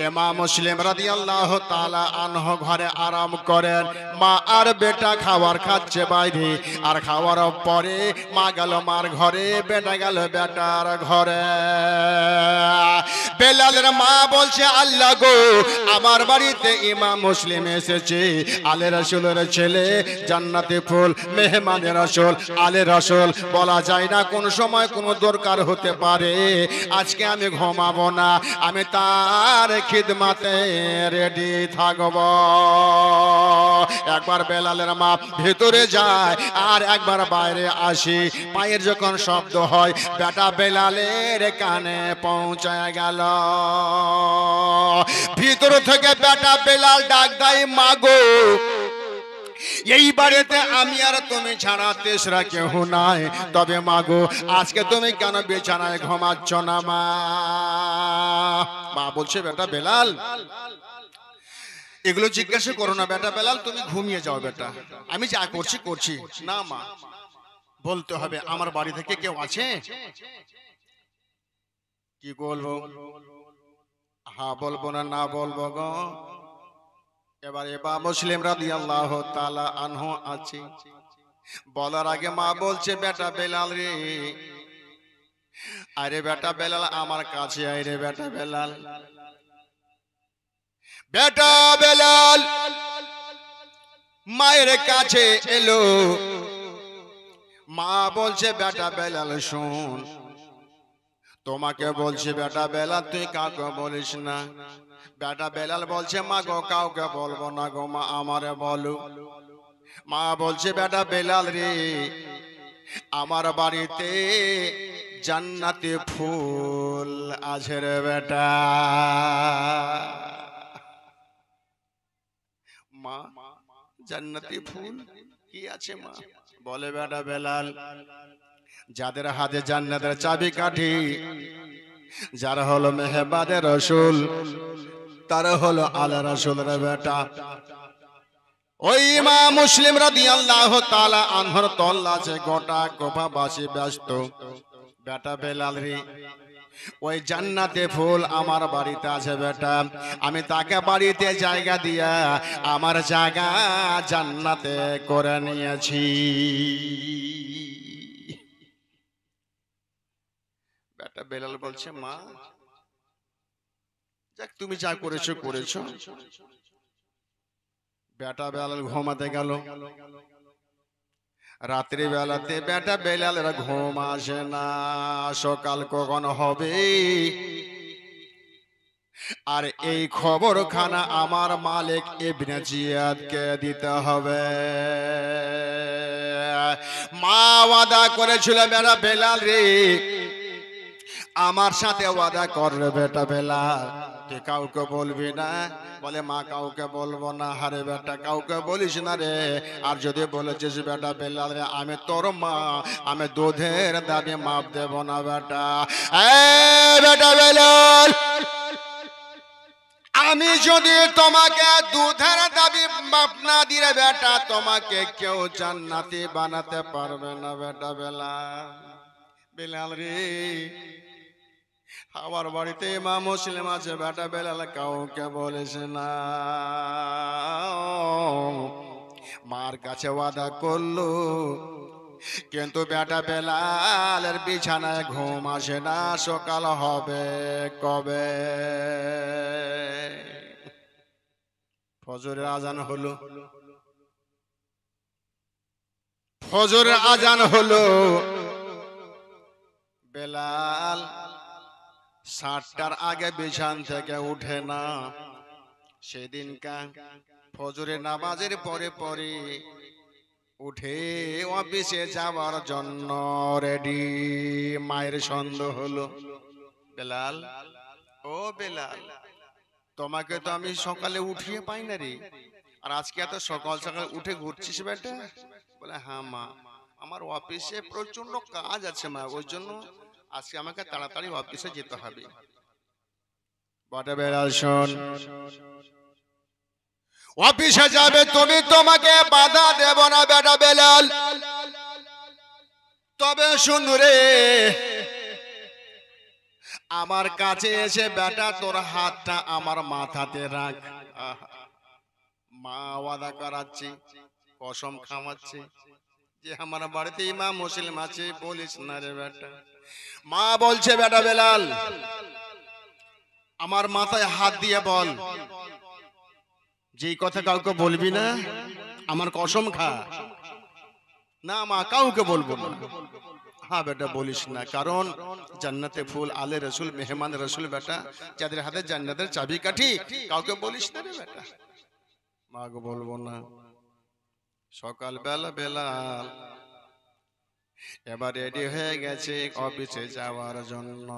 S1: ইমাম মুসলিম রাদিয়াল্লাহু তাআলা আনহু ঘরে আরাম করেন। মা আর বেটা খাবার খাচ্ছে বাইরে, আর খাওয়ার পরে মা গেল মার ঘরে, বেটা গেল বেটার ঘরে। বেলালের মা বলছে, আল্লাহ গো, আমার বাড়িতে ইমাম মুসলিম এসেছে, আলে রাসূলের ছেলে, জান্নাতি ফুল, মেহমানের রাসূল, আলে রাসূল, বলা যায় না কোন সময় কোন দরকার হতে পারে। আজকে আমি ঘুমাবো না, আমি তার খিদমাতে রেডি থাকব। একবার বেলালের মা ভিতরে যায়, আর একবার বাইরে আসি। পায়ের যখন শব্দ হয়, বেটা বেলালের কানে পৌঁছায় গেল। ভিতর থেকে বেটা বেলাল ডাক দেয়, মাগো, এই বাড়িতে আমি আর তুমি ছাড়া তেসরা কেউ নাই, তবে মাগো আজকে তুমি কেন বিছানায় ঘুমাচ্ছ না? মা বলছে, বেটা বেলাল, এগুলো জিজ্ঞাসা করো না, বেটা বেলাল তুমি ঘুমিয়ে যাও, বেটা আমি যা করছি করছি। না মা, বলতে হবে, আমার বাড়ি থেকে কেউ আছে? কি বলবো? হ্যাঁ বলবো না, না বলবো গো? এবার ইমাম মুসলিম রাদিয়াল্লাহু তাআলা আনহু আছে। বলার আগে মা বলছে, বেটা বেলাল রে, আরে বেটা বেলাল আমার কাছে আয় রে। বেটা বেলাল, বেটা বেলাল মায়ের কাছে এলো। মা বলছে, বেটা বেলাল শোন, তোমাকে বলছি বেটা বেলাল, তুই কাউকে বলিস না। বেটা বেলাল বলছে, মা গো কাউকে বলবো না গো মা, আমারে বলো। মা বলছে, বেটা বেলাল রে, আমার বাড়িতে জান্নাতি ফুল আছে রে বেটা। মা, জান্নাতি ফুল কি আছে মা? বলে, বেটা বেলাল, যাদের হাতে জান্নাতের চাবি কাঠি, যারা হলো মেহবাদের রাসূল, তারা হলো আলে রাসূলের বেটা। ওই ইমাম মুসলিম রাদিয়াল্লাহু তাআলা আনহুর তল্লাশে গোটা কোফাবাসী ব্যস্ত। বেটা বেলাল রে, ওই জান্নাতে ফুল আমার বাড়িতে আছে বেটা, আমি তাকে বাড়িতে জায়গা দিয়া আমার জায়গা জান্নাতে করে নিয়েছি। বেটা বেলাল বলছে, মা যাক, তুমি যা করেছো করেছো। বেটা বেলাল ঘুমাতে গেল। রাত্রি বেলাতে বেটা বেলালের ঘুম আসে না, সকাল কখন হবে আর এই খবর খানা আমার মালিক ইবনে জিয়াদকে দিতে হবে। মা ওয়াদা করেছিল, বেটা বেলাল রে, আমার সাথে ওয়াদা কর রে বেটা বেলাল, তুই কাউকে বলবি না। বলে, মা কাউকে বলবো না। হারে বেটা, কাউকে বলিস না রে, আর যদি বলেছিস বেটা বেলাল রে, আমি তোর মা, আমি দুধের দাবি মাপ দেব না বেটা। বেটা বেলাল, আমি যদি তোমাকে দুধের দাবি মাপ না দিলে বেটা, তোমাকে কেউ জান্নাতি বানাতে পারবে না বেটা বেলাল। বেলাল রে, আমার বাড়িতে ইমাম মুসলিম আছে, বেটা বেলাল কাউকে বলিস না। মার কাছে ওয়াদা করলো, কিন্তু বেটা বেলালের বিছানায় ঘুম আসে না। সকাল হবে কবে? ফজরের আজান হলো, ফজরের আজান হলো। বেলাল 7টার আগে বিছান থেকে উঠে না। সেদিনকার ফজরের নামাজের পরে পরে উঠে অফিসে যাওয়ার জন্য রেডি। মায়ের সন্দেহ হলো, বেলাল, ও বেলাল, তোমাকে তো আমি সকালে উঠিয়ে পাই না রে, আর আজকে এত সকাল সকাল উঠে ঘুরছিস বেটা? বলে, হ্যাঁ মা, আমার অফিসে প্রচন্ড কাজ আছে মা, ওই জন্য আজকে আমাকে তাড়াতাড়ি অফিসে যেতে হবে। বেটা বেলাল শোন, অফিসে যাবে তুমি, তোমাকে বাধা দেব না বেটা বেলাল, তবে শুন রে, আমার কাছে এসে বেটা তোর হাতটা আমার মাথাতে রাখ। মা ওয়াদা করাচ্ছি, কসম খাওয়াচ্ছে যে আমার বাড়িতে ইমাম মুসলিম আছে, বলিস না রে বেটা। মা বলছে বেটা বেলাল আমার মাথায় হাত দিয়ে বল যেই কথা কাউকে বলবি না, আমার কসম খা। না মা কাউকে বলবো না। হ্যাঁ বেটা বলিস না, কারণ জান্নাতে ফুল আলে রসুল মেহমান রসুল বেটা, যাদের হাতে জান্নাতের চাবিকাঠি, কাউকে বলিস না রে বেটা। মাকে বলবো না। সকাল বেলা বেলাল এবার রেডি হয়ে গেছে অফিসে যাওয়ার জন্য।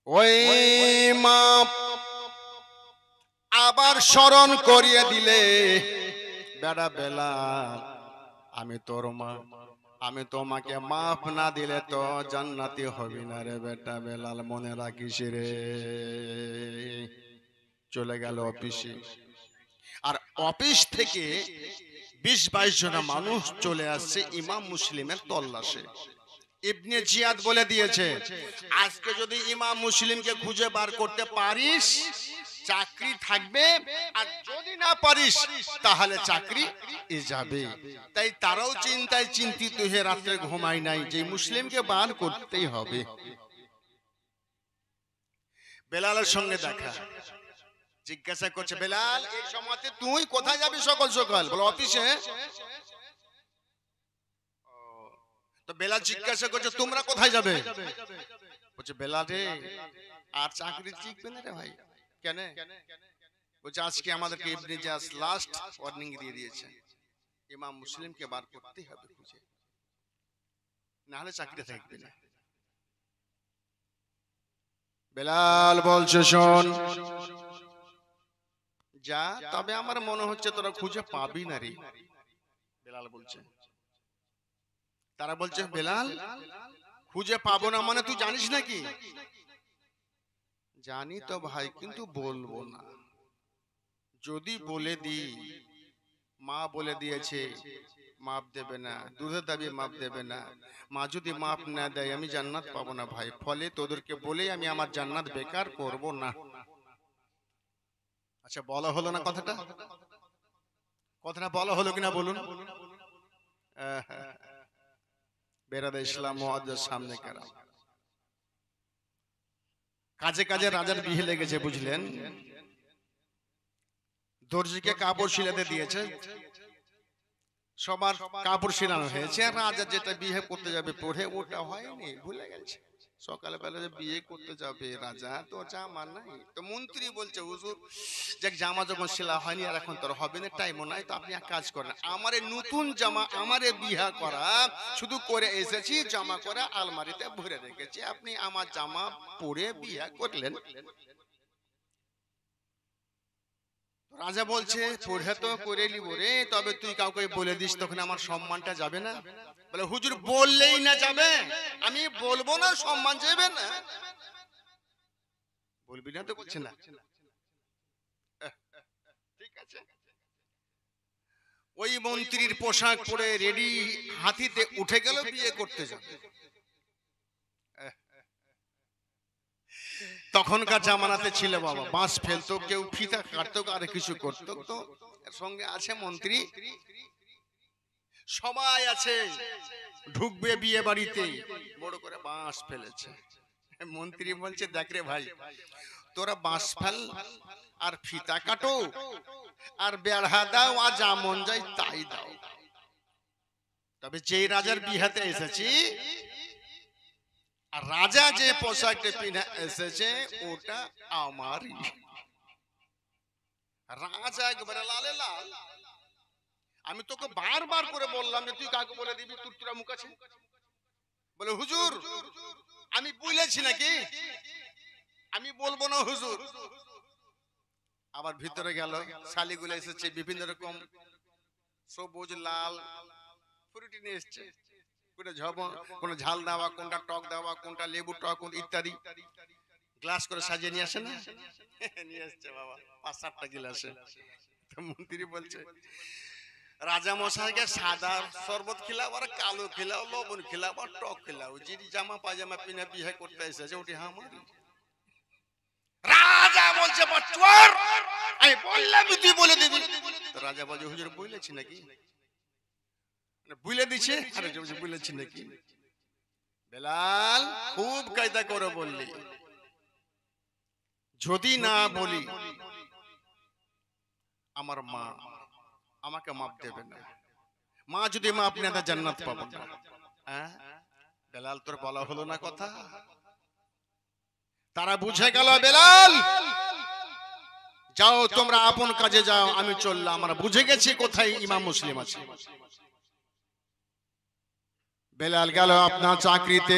S1: ওই মা আবার স্মরণ করিয়ে দিলে, বেটা বেলাল আমি তোর মা, আমি তোমাকে মাফ না দিলে তো জান্নাতি হবি না রে বেটা বেলাল, মনে রাখিস রে। চলে গেল অফিসে। আর অফিস থেকে 20-22 জন মানুষ চলে আসছে ইমাম মুসলিমের তল্লাশে। ইবনে জিয়াদ বলে দিয়েছে আজকে যদি ইমাম মুসলিমকে খুঁজে বার করতে পারিস চাকরি থাকবে, আর যদি না পারিস তাহলে চাকরি যাবে। তাই তারাও চিন্তায় চিন্তিত হয়ে রাত্রে ঘুমায় নাই যে মুসলিমকে বার করতেই হবে। বেলালের সঙ্গে দেখা, জিজ্ঞাসা করছে বেলাল এই সময়তে তুই কোথায় যাবি সকাল সকাল? বলো অফিসে। তো বেলাল জিজ্ঞাসা করছে তোমরা কোথায় যাবে? বলছে বেলাল রে আর চাকরি টিকবে না রে ভাই। কেন? বলছে আজকে আমাদেরকে ইবনে জিয়াদ লাস্ট ওয়ার্নিং দিয়ে দিয়েছে, ইমাম মুসলিমকে বার করতেই হবে খুঁজে, না হলে চাকরি থাকবে না। বেলাল বলছে শোন যা, তবে আমার মনে হচ্ছে তোরা খুঁজে পাবি না রে। বেলাল বলছে, তারা বলছে বেলাল খুঁজে পাবো না মানে তুই জানিস নাকি? জানি তো ভাই, কিন্তু বলবো না। যদি বলে দি, মা বলে দিয়েছে মাপ দেবে না, দুধের দাবি মাপ দেবে না। মা যদি মাপ না দেয় আমি জান্নাত পাবো না ভাই, ফলে তোদেরকে বলেই আমি আমার জান্নাত বেকার করব না। আচ্ছা বলা হলো না কথাটা? কথাটা বলা হলো কিনা বলুন? বেরাদে ইসলাম মুআজ্জাজ সামনে কারাম, কাজে কাজে রাজার বিয়ে লেগেছে বুঝলেন। দর্জিকে কাপড় সিলাতে দিয়েছে, সবার কাপড় সিলানো হয়েছে, আর রাজা যেটা বিয়ে করতে যাবে পরে ওটা হয়নি, ভুলে গেছে। সকালবেলা যে বিয়ে করতে যাবে রাজা, তো জামা নাই। তো মন্ত্রী বলছে হুজুর যে জামা যখন সেলা হয়নি আর এখন তোর হবে না, টাইমও নাই, তো আপনি এক কাজ করেন, আমার এই নতুন জামা আমারে বিয়ে করা শুধু করে এসেছি, জামা করে আলমারিতে ভরে রেখেছি, আপনি আমার জামা পরে বিয়ে করলেন। রাজা বলছে পড়ে তো করে নিব রে, তবে তুই কাউকে বলে দিস, তখন আমার সম্মানটা যাবে না। বলে হুজুর বললেই না যাবে, আমি বলবো না সম্মান যাবে না। বলবি না তো? বলছে না। ঠিক আছে। ওই মন্ত্রীর পোশাক পরে রেডি হাতিতে উঠে গেল বিয়ে করতে যাবে। তখনকার জামানাতে ছিল বাবা বাঁশ ফেলতো, কেউ ফিতা কাটতো, আর কিছু করতো। তো এর সঙ্গে আছে মন্ত্রী, সবাই আছে, ঢুকবে বিয়ে বাড়িতে, বড় করে বাঁশ ফেলেছে। মন্ত্রী বলছে দেখ রে ভাই, তোরা বাঁশ ফেল আর ফিতা কাটো আর বেড়া দাও, আর যা মন যায় তাই দাও, তবে যেই রাজার বিহাতে এসেছি আর রাজা যে পোশাকটা পিনে এসেছে ওটা আমারই। রাজা একবারে লালে লাল। আমি তোকে বারবার করে বললাম যে তুই কাকে বলে দিবি, তুরতুরা মুখ আছে। বলে হুজুর আমি বলেছি নাকি, আমি বলবো না হুজুর। আবার ভিতরে গেল, শালিগুলো এসেছে বিভিন্ন রকম সবুজ লাল ফ্রুটি নিয়ে এসছে, কোনটা ঝাল দেওয়া, কোনটা টক দেওয়া, কোনটা লেবু টক ইত্যাদি, গ্লাস করে সাজিয়ে নিয়ে আসে না, নিয়ে আসছে বাবা 5-7টা গ্লাসে। তো মন্ত্রী বলছে রাজা মশাইকে সাদা শরবত খিলাও আর কালো খিলাও লবণ খিলাও আর টক খিলাও যিনি জামা পাজামা পিনে বিয়ে করতে এসেছে ওটি আমারই। রাজা বলছে বাটুয়ার আমি বললাম তুই বলে দিবি। রাজা বলছে হুজুর বলেছি নাকি, বলে দিছে আরে বলেছি নাকি। বেলাল খুব কায়দা করে বললি, যদি না বলি আমার মা আমাকে মাপ দেবে না, মা যদি মাপ না দেয় জান্নাত পাবো না। হ্যাঁ বেলাল তোর বলা হলো না কথা। তারা বুঝে গেল বেলাল যাও তোমরা আপন কাজে যাও, আমি চললাম, আমরা বুঝে গেছি কোথায় ইমাম মুসলিম আছে। বেলাল গেল আপনার চাকরিতে,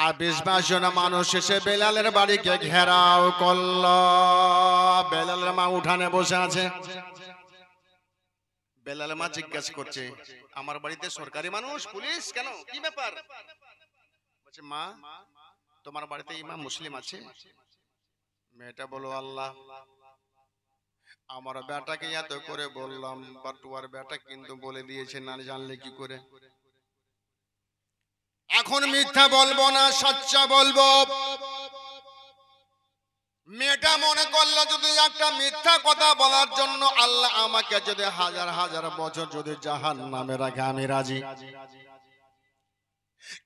S1: আর 20-22 জন মানুষ এসে বেলালের বাড়িকে ঘেরাও করল। বেলালের মা উঠানে বসে আছে। বেলালের মা জিজ্ঞাসা করছে আমার বাড়িতে সরকারি মানুষ পুলিশ কেন, কি ব্যাপার? বলছে মা তোমার বাড়িতে ইমাম মুসলিম আছে? মেয়েটা বলো আল্লাহ আমার বেটাকে এত করে বললাম, বাটুয়ার বেটা কিন্তু বলে দিয়েছে না জানলে কি করে। এখন মিথ্যা বলবো না সচ্চা বলবো। মেয়েটা মনে করলো যদি একটা মিথ্যা কথা বলার জন্য আল্লাহ আমাকে যদি হাজার হাজার বছর যদি জাহান্নামে রাখে আমি রাজি,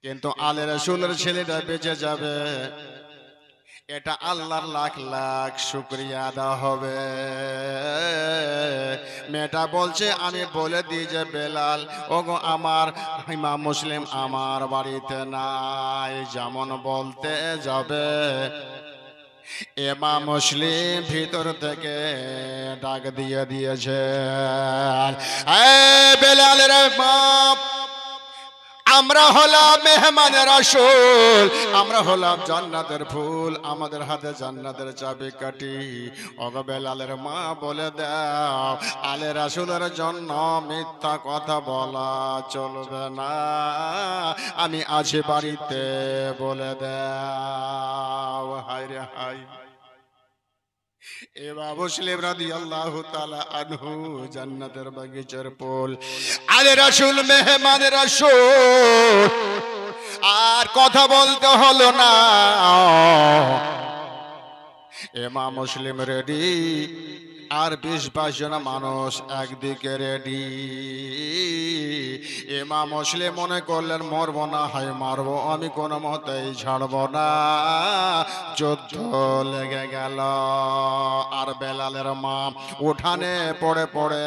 S1: কিন্তু আলে রাসূলের ছেলেটা বেঁচে যাবে এটা আল্লাহর লাখ লাখ শুকরিয়া আদা হবে। মেয়েটা বলছে আমি বলে দিই যে বেলাল ওগো আমার ইমাম মুসলিম আমার বাড়িতে নাই। যেমন বলতে যাবে ইমাম মুসলিম ভিতর থেকে ডাক দিয়ে দিয়েছে এই বেলালের বাপ আমরা হলাম মেহমানের রাসূল, আমরা হলাম জান্নাতের ফুল, আমাদের হাতে জান্নাতের চাবিকাঠি। ওগো বেলালের মা বলে দাও আলে রাসূলের জন্য মিথ্যা কথা বলা চলবে না, আমি আছি বাড়িতে বলে দাও। হায় রে হায়। ইমাম মুসলিম রাদিয়াল্লাহু তাআলা আনহু জান্নাতের বাগিচার ফুল, আলে রাসূল মেহমানের রাসূল, আর কথা বলতে হলো না। ইমাম মুসলিম রেডি, আর 20-22 জন মানুষ একদিকে রেডি। ইমাম মুসলিম মনে করলেন মরবো না হয় মারবো, আমি কোনো মতেই ছাড়বো না। যুদ্ধ লেগে গেল। আর বেলালের মা উঠানে পড়ে পড়ে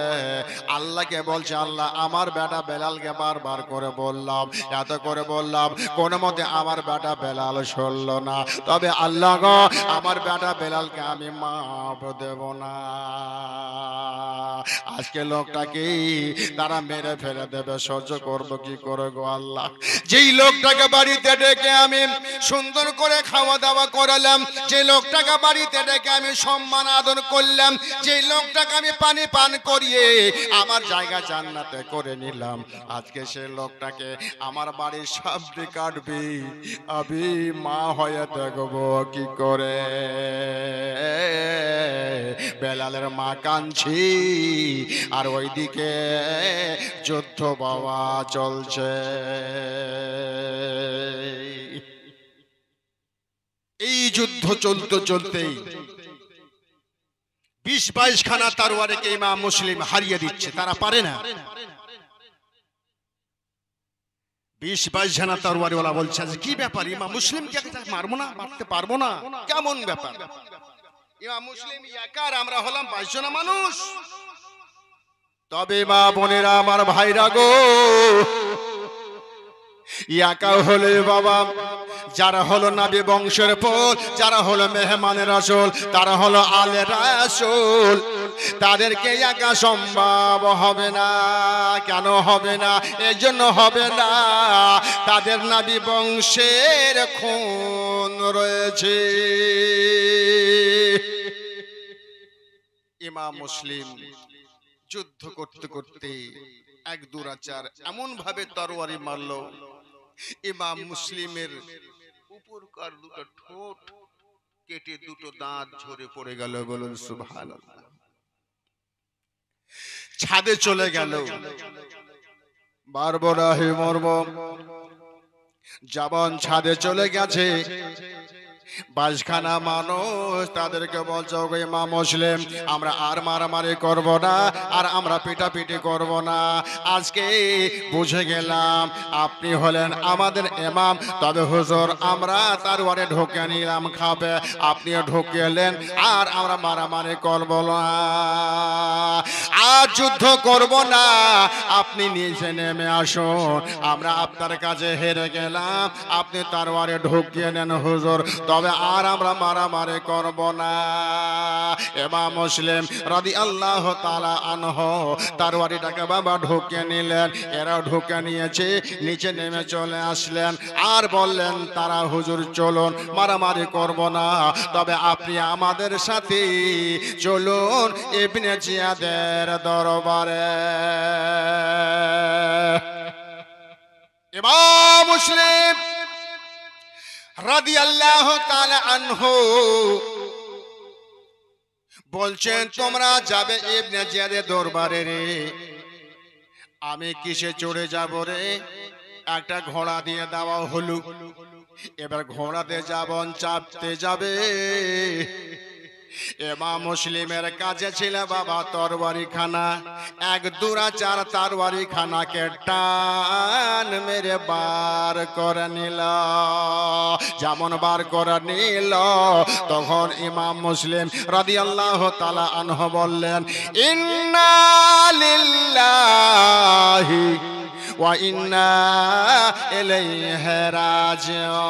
S1: আল্লাহকে বলছে আল্লাহ আমার বেটা বেলালকে বারবার করে বললাম, এত করে বললাম কোনো মতে আমার বেটা বেলাল শুনল না, তবে আল্লাহ গো আমার বেটা বেলালকে আমি মাফ দেব না। আজকে লোকটাকে তারা মেরে ফেলে দেবে, সহ্য করবো কি করে গো আল্লাহ। যেই লোকটাকে বাড়িতে ডেকে আমি সুন্দর করে খাওয়া দাওয়া করালাম, যে লোকটাকে বাড়িতে ডেকে আমি সম্মান আদর করলাম, যে লোকটাকে আমি পানি পান করিয়ে আমার জায়গা জান্নাতে করে নিলাম, আজকে সে লোকটাকে আমার বাড়ির সামনে কাটবি, আমি মা হয়ে দেখবো কি করে। বেলালের মা কাঁদছি, আর ওইদিকে যুদ্ধ বাবা চলছে। এই যুদ্ধ চলতে চলতেই 20-22 খানা তরবারিকে ইমাম মুসলিম হারিয়ে দিচ্ছে, তারা পারে না। 20-22 খানা তরবারিওয়ালা বলছে কি ব্যাপার ইমাম মুসলিমকে মারবো না, মারতে পারবো না, কেমন ব্যাপার? ইমাম মুসলিম একার, আমরা হলাম 22 জন মানুষ। তবে মা বোনেরা আমার ভাইরা গো, একা হলে বাবা যারা হলো নবী বংশের ফুল, যারা হলো মেহমানের রাসূল, তারা হলো আলে রাসূল, তাদেরকে একা সম্ভব হবে না। কেন হবে না? এই জন্য হবে না তাদের নবী বংশের খুন রয়েছে। ইমাম মুসলিম যুদ্ধ করতে করতে এক দুরাচার এমন ভাবে তরবারি মারলো, ইমাম মুসলিমের উপরকার দুটো ঠোঁট কেটে দুটো দাঁত ঝরে পড়ে গেল। বলুন সুবহানাল্লাহ। ছাদে চলে গেল। মারবো না হে মরবো। যেমন ছাদে চলে গেছে, 22 খানা মানুষ তাদেরকে বলছে, ওগো ইমাম মুসলিম, আমরা আর মারামারি করব না, আর আমরা পিটাপিটি করব না। আজকে বুঝে গেলাম আপনি হলেন আমাদের ইমাম, তবে হুজুর আমরা তারওয়ারে ঢুকে নিলাম খাবে, আপনিও ঢুকিয়েলেন, আর আমরা মারামারি করব না, আর যুদ্ধ করব না, আপনি নিচে নেমে আসুন। আমরা আপনার কাছে হেরে গেলাম, আপনি তারওয়ারে ঢুকিয়ে নেন হুজুর, তবে আর আমরা মারামারি করব না। ইমাম মুসলিম রাদিয়াল্লাহু তাআলা আনহু তারওয়ারিটাকে বাবা ঢুকিয়ে নিলেন, এরাও ঢুকে নিয়েছে, নিচে নেমে চলে আসলেন, আর বললেন তারা হুজুর চলুন, মারামারি করব না, তবে আপনি আমাদের সাথে চলুন ইবনে জিয়াদের দরবারে। ইমাম মুসলিম রাদিয়াল্লাহু তাআলা আনহু বলছেন, তোমরা যাবে ইবনে জিয়াদের দরবারে রে। আমি কিসে চড়ে যাব রে? একটা ঘোড়া দিয়ে দেওয়া হলো। এবার ঘোড়াতে যাবন চাপতে যাবে। ইমাম মুসলিমের কাছে ছিল বাবা তরবারি খানা, এক দুরা চার তরবারি খানাকে টান মেরে বার করে নিল। যেমন বার করে নিল, তখন ইমাম মুসলিম রাদিয়াল্লাহু তাআলা আনহু বললেন, ইন্না লিল্লাহি ওয়া ইন্না ইলাইহি রাজিউন।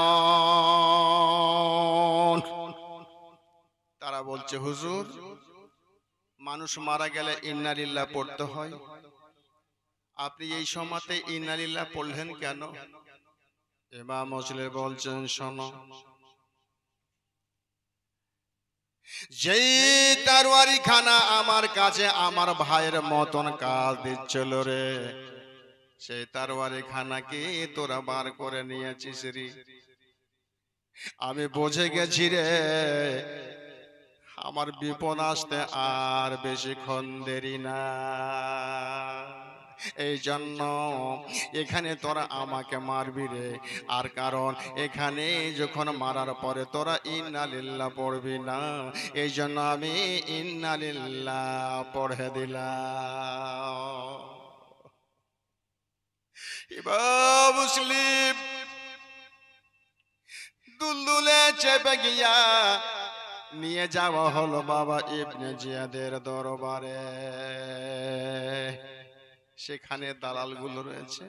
S1: তারা বলছে, হুজুর মানুষ মারা গেলে ইন্না লিল্লাহ পড়তে হয়, আপনি এই সময়তে ইন্না লিল্লাহ পড়লেন কেন? ইমাম মুসলিম বলছেন, শোনো, যেই তরবারি খানা আমার কাছে আমার ভাইয়ের মতন কাজ দিচ্ছিল রে, সেই তরবারি খানাকে তোরা বার করে নিয়েছিস রে। আমি বুঝে গেছি রে, আমার বিপদ আসতে আর বেশিক্ষণ দেরি না, এই জন্য এখানে তোরা আমাকে মারবি রে। আর কারণ এখানে যখন মারার পরে তোরা ইন্না লিল্লাহ পড়বি না, এই জন্য আমি ইন্না লিল্লাহ পড়ে দিলাম। ইমাম মুসলিম দুলদুলে চেপে গিয়া নিয়ে যাওয়া হলো বাবা ইবনে জিয়াদের দরবারে। সেখানে দালালগুলো রয়েছে,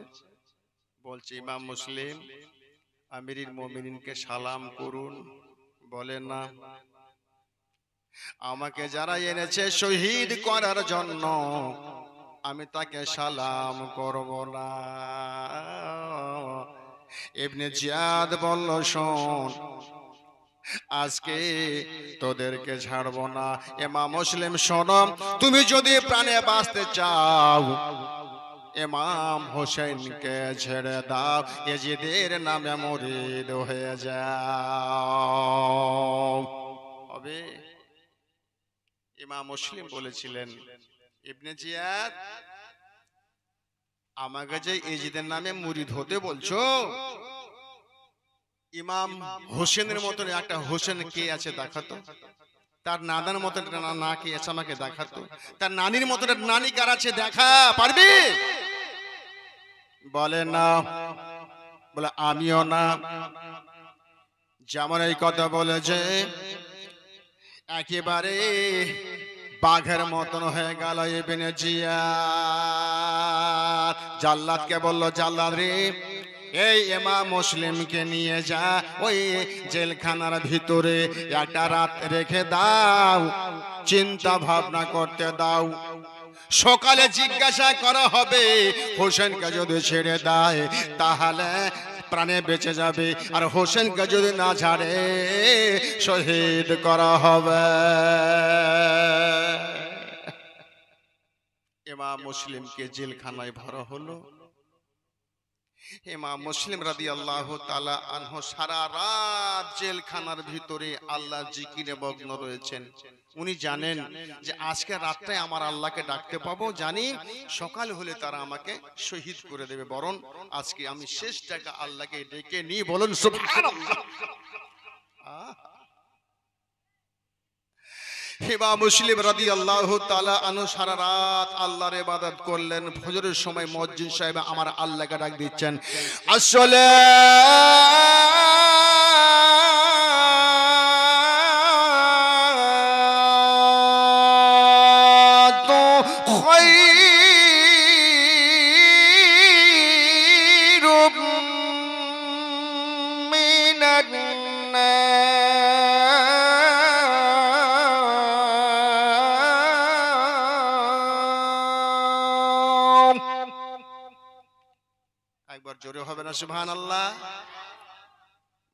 S1: বলছে, ইমাম মুসলিম আমিরুল মুমিনিনকে সালাম করুন। বলে, না, আমাকে যারা এনেছে শহীদ করার জন্য, আমি তাকে সালাম করব না। ইবনে জিয়াদ বলল, শোন, আজকে তোদেরকে ছাড়বো না। ইমাম মুসলিম শোনো, তুমি যদি প্রাণে বাঁচতে চাও, ইমাম হোসেনকে ছেড়ে দাও, এজিদের নামে মুরিদ হয়ে যাও। হবে? ইমাম মুসলিম বলেছিলেন, ইবনে জিয়াদ, আমাকে যে এজিদের নামে মুরিদ হতে বলছো, ইমাম হোসেনের মতন একটা হোসেন কে আছে দেখাতো, তার নানার মতন না কে আছে আমাকে দেখাতো, তার নানির মতন নানি কার আছে দেখা পারবি? বলে না। বলে, আমিও না। যেমন এই কথা বলেছে, একেবারে বাঘের মতন হয়ে গেল ইবনে জিয়াদ। জাল্লাদকে বলল, জাল্লাদ রে, এই ইমাম মুসলিমকে নিয়ে যা ওই জেলখানার ভিতরে, একটা রাত রেখে দাও, চিন্তা ভাবনা করতে দাও, সকালে জিজ্ঞাসা করা হবে, হোসেনকে যদি ছেড়ে দেয় তাহলে প্রাণে বেঁচে যাবে, আর হোসেনকে যদি না ছাড়ে শহীদ করা হবে। ইমাম মুসলিমকে জেলখানায় ভরা হলো। ইমাম মুসলিম রাদিয়াল্লাহু তাআলা আনহু সারা রাত জেলখানার ভিতরে আল্লাহ জিকিরে মগ্ন রয়েছেন। উনি জানেন যে আজকে রাতটায় আমার আল্লাহকে ডাকতে পাবো, জানি সকাল হলে তারা আমাকে শহীদ করে দেবে, বরং আজকে আমি শেষ টাকা আল্লাহকে ডেকে নিই, বলুন সুবহানাল্লাহ। ইমাম মুসলিম রাদিয়াল্লাহু তাআলা আনহু সারা রাত আল্লাহর ইবাদত করলেন। ফজরের সময় মুয়াজ্জিন সাহেব আমার আল্লাহকে ডাক দিচ্ছেন, আসসালাতু খায়রুম মিনান একবার জোরে হবে না সুবহানাল্লাহ?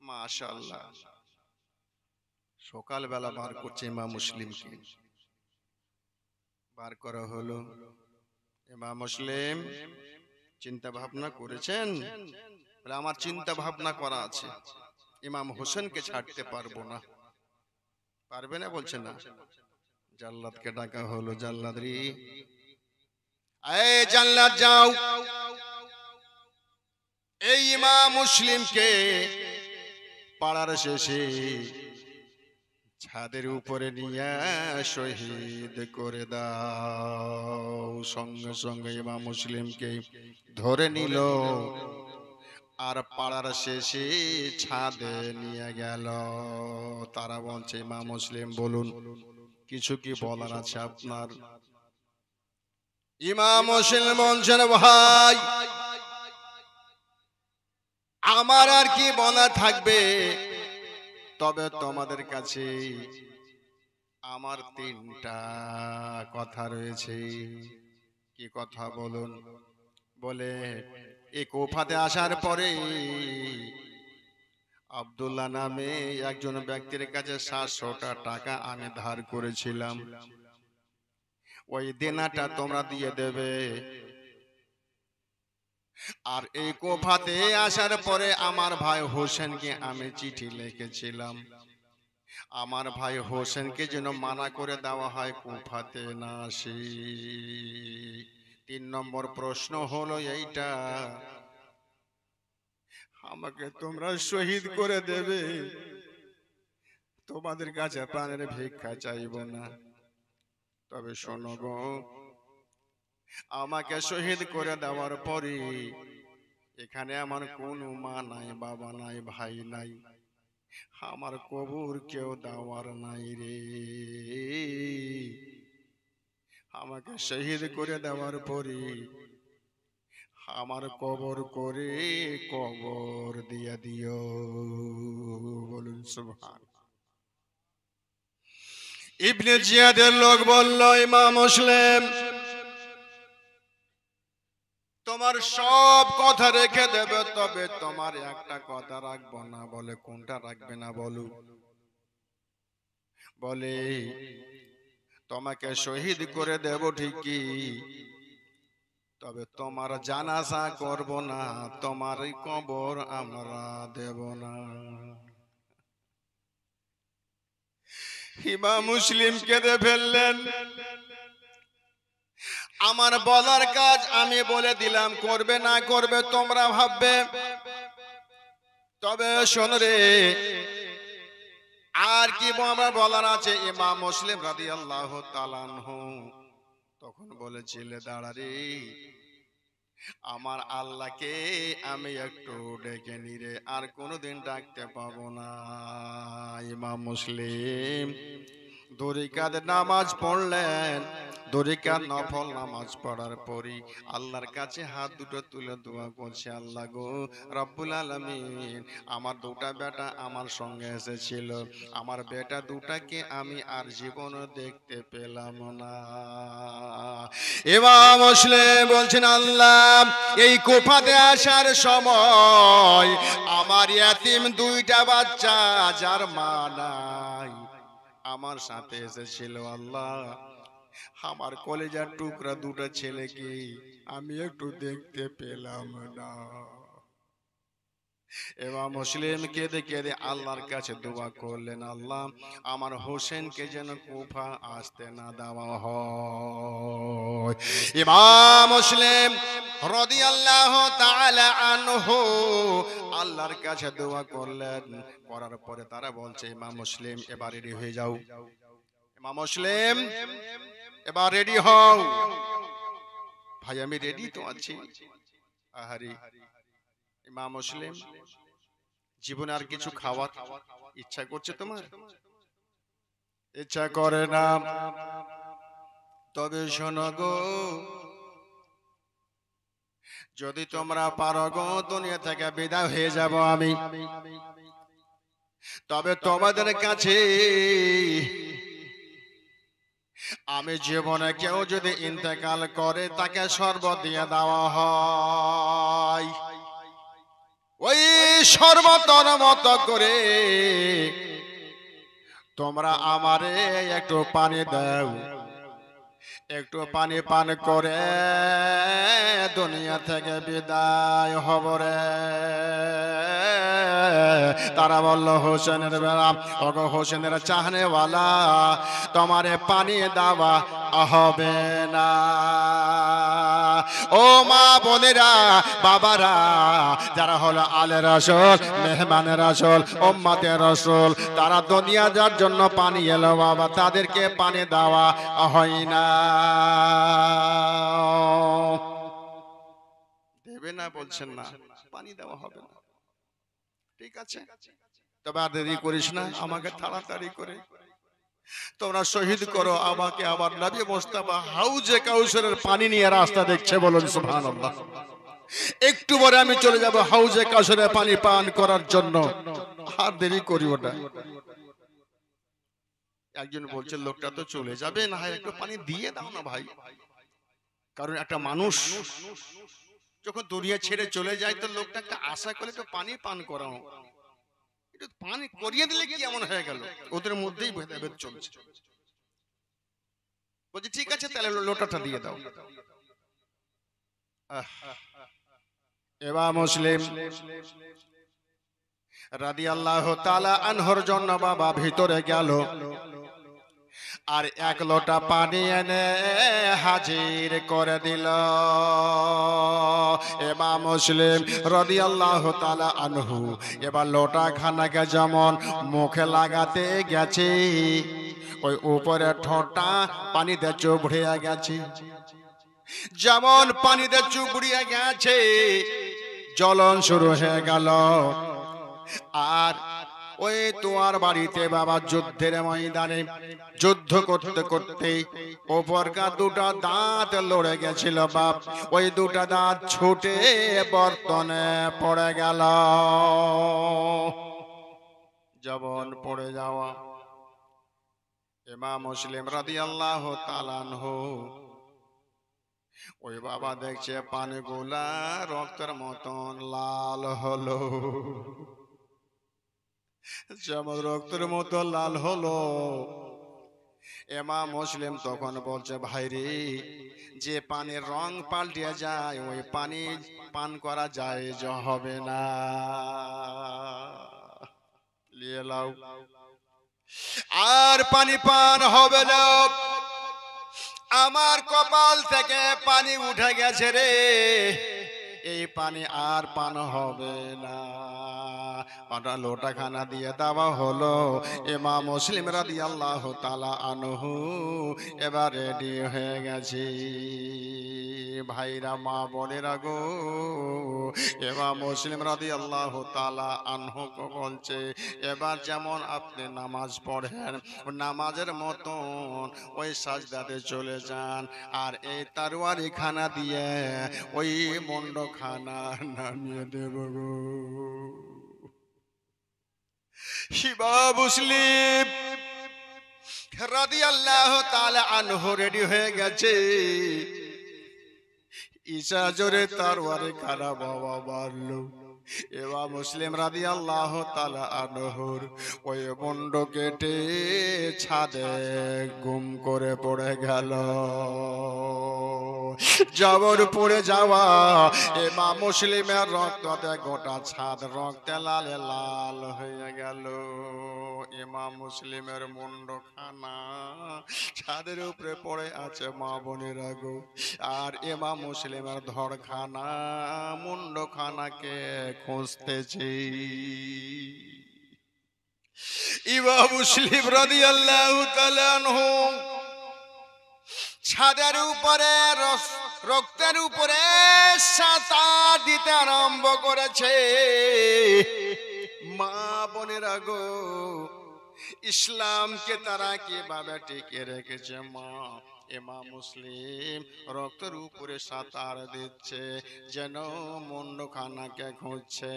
S1: মাশাআল্লাহ। সকালবেলা বার করছে ইমাম মুসলিমকে, বার করা হলো। ইমাম মুসলিম চিন্তা ভাবনা করেছেন? বলে আমার চিন্তা ভাবনা করা আছে, ইমাম হোসেনকে ছাড়তে পারবো না। পারবে না? বলছে না। জাল্লাদকে ডাকা হলো, জাল্লাদ রে, এই জাল্লাদ যাও, এই ইমাম মুসলিমকে পাড়ার শেষে ছাদের উপরে নিয়ে শহীদ করে দাও। সঙ্গে সঙ্গে ইমাম মুসলিমকে ধরে নিল আর পাড়ার শেষে ছাদে নিয়ে গেল। তারা বলছে, ইমাম মুসলিম বলুন, কিছু কি বলার আছে আপনার? ইমাম মুসলিম বলছেন, ভাই আমার আর কি বলা থাকবে, তবে তোমাদের কাছে আমার তিনটা কথা রয়েছে। কি কথা বলুন? বলে, এই কুফাতে আসার পরে আব্দুল্লাহ নামে একজন ব্যক্তির কাছে 700টা টাকা আমি ধার করেছিলাম, ওই দেনাটা তোমরা দিয়ে দেবে। আর এই কুফাতে আসার পরে আমার ভাই হোসেনকে আমি চিঠি লিখেছিলাম, আমার ভাই হোসেনকে যেন মানা করে দেওয়া হয় কুফাতে না আসি। 3 নম্বর প্রশ্ন হলো এইটা, আমাকে তোমরা শহীদ করে দেবে, তোমাদের কাছে প্রাণের ভিক্ষা চাইব না, তবে শোনো গো, আমাকে শহীদ করে দেওয়ার পরে এখানে আমার কোনো মা নাই, বাবা নাই, ভাই নাই, আমার কবর কেউ দেওয়ার নাই রে। আমাকে শহীদ করে দেওয়ার পরে আমার কবর করে কবর দিয়ে দিও, বলুন সুবহান। ইবনে জিয়াদের লোক বলল, ইমাম মুসলিম তোমার সব কথা রেখে দেবে, তবে তোমার একটা কথা রাখবো না। বলে, কোনটা রাখবে না বলো? বলে, তোমাকে শহীদ করে দেব ঠিকই, তবে তোমার জানাজা করব না, তোমার কবর আমরা দেব না। ইমাম মুসলিম কেঁদে ফেললেন। আমার বলার কাজ আমি বলে দিলাম, করবে না করবে তোমরা ভাববে, তবে শোন রে, আর কি আমার বলার আছে। ইমাম মুসলিম রাদিয়াল্লাহু তাআলা আনহু তখন বলেছিলে, দাঁড়া রে, আমার আল্লাহকে আমি একটু ডেকে নি রে, আর কোনোদিন ডাকতে পাবো না। ইমাম মুসলিম 2 রাকাত নামাজ পড়লেন। 2 রাকাত নফল নামাজ পড়ার পরই আল্লাহর কাছে হাত দুটো তুলে দোয়া করছে, আল্লাহ গো রব্বুল আলামিন, আমার 2টা বেটা আমার সঙ্গে এসেছিল, আমার বেটা 2টাকে আমি আর জীবনে দেখতে পেলাম না। ইমাম মুসলিম বলছেন, আল্লাহ এই কুফাতে আসার সময় আমার ইয়াতিম 2টা বাচ্চা যার মা নাই আমার সাথে এসেছিল, আল্লাহ আমার কলেজার টুকরা 2টা ছেলেকে আমি একটু দেখতে পেলাম না। ইমাম মুসলিম কেঁদে কেঁদে আল্লাহর কাছে দোয়া করলেন, আল্লাহ আমার হোসেনকে যেন কুফা আসতে না দেওয়া হয়। ইমাম মুসলিম রাদিয়াল্লাহু তাআলা আনহু আল্লাহর কাছে দোয়া করলেন, করার পরে তারা বলছে, ইমাম মুসলিম এবার রেডি হয়ে যাও, ইমাম মুসলিম এবার রেডি হও। ভাই আমি রেডি তো আছি। আহারি ইমাম মুসলিম, জীবনে আর কিছু খাওয়ার ইচ্ছা করছে তোমার? ইচ্ছা করে না? তবে শোনো গো, যদি তোমরা পারো গো দুনিয়া থেকে বিদায় হয়ে যাব আমি, তবে তোমাদের কাছে আমি জীবনে কেউ যদি ইন্তেকাল করে তাকে শরবত দিয়ে দেওয়া হয়, ওই শরবতের মতো করে তোমরা আমারে একটু পানি দাও, একটু পানি পান করে দুনিয়া থেকে বিদায় হব রে। তারা বলল, হোসেনের বেলা, ওগো হোসেনের চাহনেওয়ালা, তোমারে পানি দেওয়া হবে না। ও মা বোনেরা, বাবারা, যারা হলো আলে রাসূল, মেহমানের রাসূল, উম্মতের রাসূল, তারা দুনিয়া যার জন্য পানি এলো বাবা, তাদেরকে পানি দেওয়া হয় না। দেবে না বলছেন না, পানি দেওয়া হবে না, ঠিক আছে। তবে আর দেরি করিস না, আমাকে তাড়াতাড়ি করে তোমরা শহীদ করো আমাকে। আবার নবী মুস্তাফা হাউজে কাউসারের পানি নিয়ে রাস্তা দেখছে, বলুন সুবহানাল্লাহ। একটু পরে আমি চলে যাব হাউজে কাউসারের পানি পান করার জন্য, আর দেরি করিও না। একজন বলছে, লোকটা তো চলে যাবে, না হয় একটু পানি দিয়ে দাও না ভাই। কারণ একটা মানুষ যখন দুনিয়া ছেড়ে চলে যায়, তো লোকটা একটা আশা করে তো পানি পান করাও, একটু পানি করিয়ে দিলে কি এমন হয়ে গেল? ওদের মধ্যেই ভেদাভেদ চলছে। বলছি ঠিক আছে, তাহলে লোটাটা দিয়ে দাও। ইমাম মুসলিম রাদিয়াল্লাহু তাআলা আনহুর জন্য বাবা ভিতরে গেল, আর এক লোটা পানি এনে হাজির করে দিল। ইমাম মুসলিম রাদিয়াল্লাহু তাআলা আনহু এবার লোটা খানাকে যেমন মুখে লাগাতে গেছে, ওই উপরে ঠোঁটটা পানিতে চুবড়িয়ে গেছে। যেমন পানিতে চুবড়িয়ে গেছে, জ্বলন শুরু হয়ে গেল। আর ওই তোমার বাড়িতে বাবা যুদ্ধের ময়দানে যুদ্ধ করতে করতে ওপরকার দুটা দাঁত লড়ে গেছিল বাপ, ওই দুটা দাঁত ছুটে বর্তনে পড়ে গেল। যেমন পড়ে যাওয়া, ইমাম মুসলিম রাদিয়াল্লাহু তাআলা আনহু ওই বাবা দেখছে পানিগুলা রক্তের মতন লাল হলো। যেমন রক্তের মতো লাল হলো, ইমাম মুসলিম তখন বলছে, ভাই রে, যে পানির রং পাল্টে যায় ওই পানি পান করা যায় হবে না, নিয়ে লাও। আর পানি পান হবে না, আমার কপাল থেকে পানি উঠে গেছে রে, এই পানি আর পান হবে না। লোটা খানা দিয়ে দেওয়া হলো। ইমাম মুসলিম রাদিয়াল্লাহু তাআলা আনহু এবার রেডি হয়ে গেছে। ভাইরা, মা বোনেরা গো, ইমাম মুসলিম রাদিয়াল্লাহু তাআলা আনহু বলছে, এবার যেমন আপনি নামাজ পড়েন, নামাজের মতন ওই সাজদাতে চলে যান, আর এই তারওয়ারি খানা দিয়ে ওই মুন্ড খানা নামিয়ে দেব গো। ইমাম মুসলিম রাদিয়াল্লাহু তাআলা আনহু রেডি হয়ে গেছে। ঈশা জোরে তরবারে খানা বাবা মারলো। ইমাম মুসলিম রাদিয়াল্লাহু তাআলা আনহুর ওই মুন্ড কেটে ছাদে গুম করে পড়ে গেল। জবর পড়ে যাওয়া ইমাম মুসলিমের রক্ততে গোটা ছাদ রক্তে লালে লাল হয়ে গেল। ইমাম মুসলিমের মুন্ডখানা ছাদের উপরে পড়ে আছে মা বোনেরা গো। আর ইমাম মুসলিমের ধড়খানা মুন্ডখানাকে খুঁজতেছি। ইমাম মুসলিম রাদিয়াল্লাহু তাআলা আনহু ছাদের উপরে রক্তের উপরে সাঁতার দিতে আরম্ভ করেছে। মা বোনেরা গো, ইসলামকে তারা কিভাবে টিকে রেখেছে মা। ইমাম মুসলিম রক্তের উপরে সাঁতার দিচ্ছে যেন মুন্ডখানাকে খুঁজছে।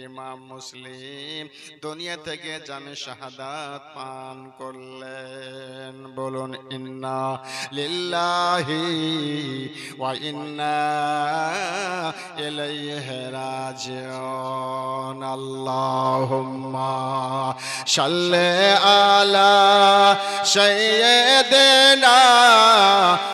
S1: ইমাম মুসলিম দুনিয়া থেকে জামে শাহাদাত পান করলেন। বলুন ইন্না লিল্লাহি ওয়া ইন্না ইলাইহি রাজিউন। আল্লাহুম্মা সাল্লি আলা সাইয়্যিদিনা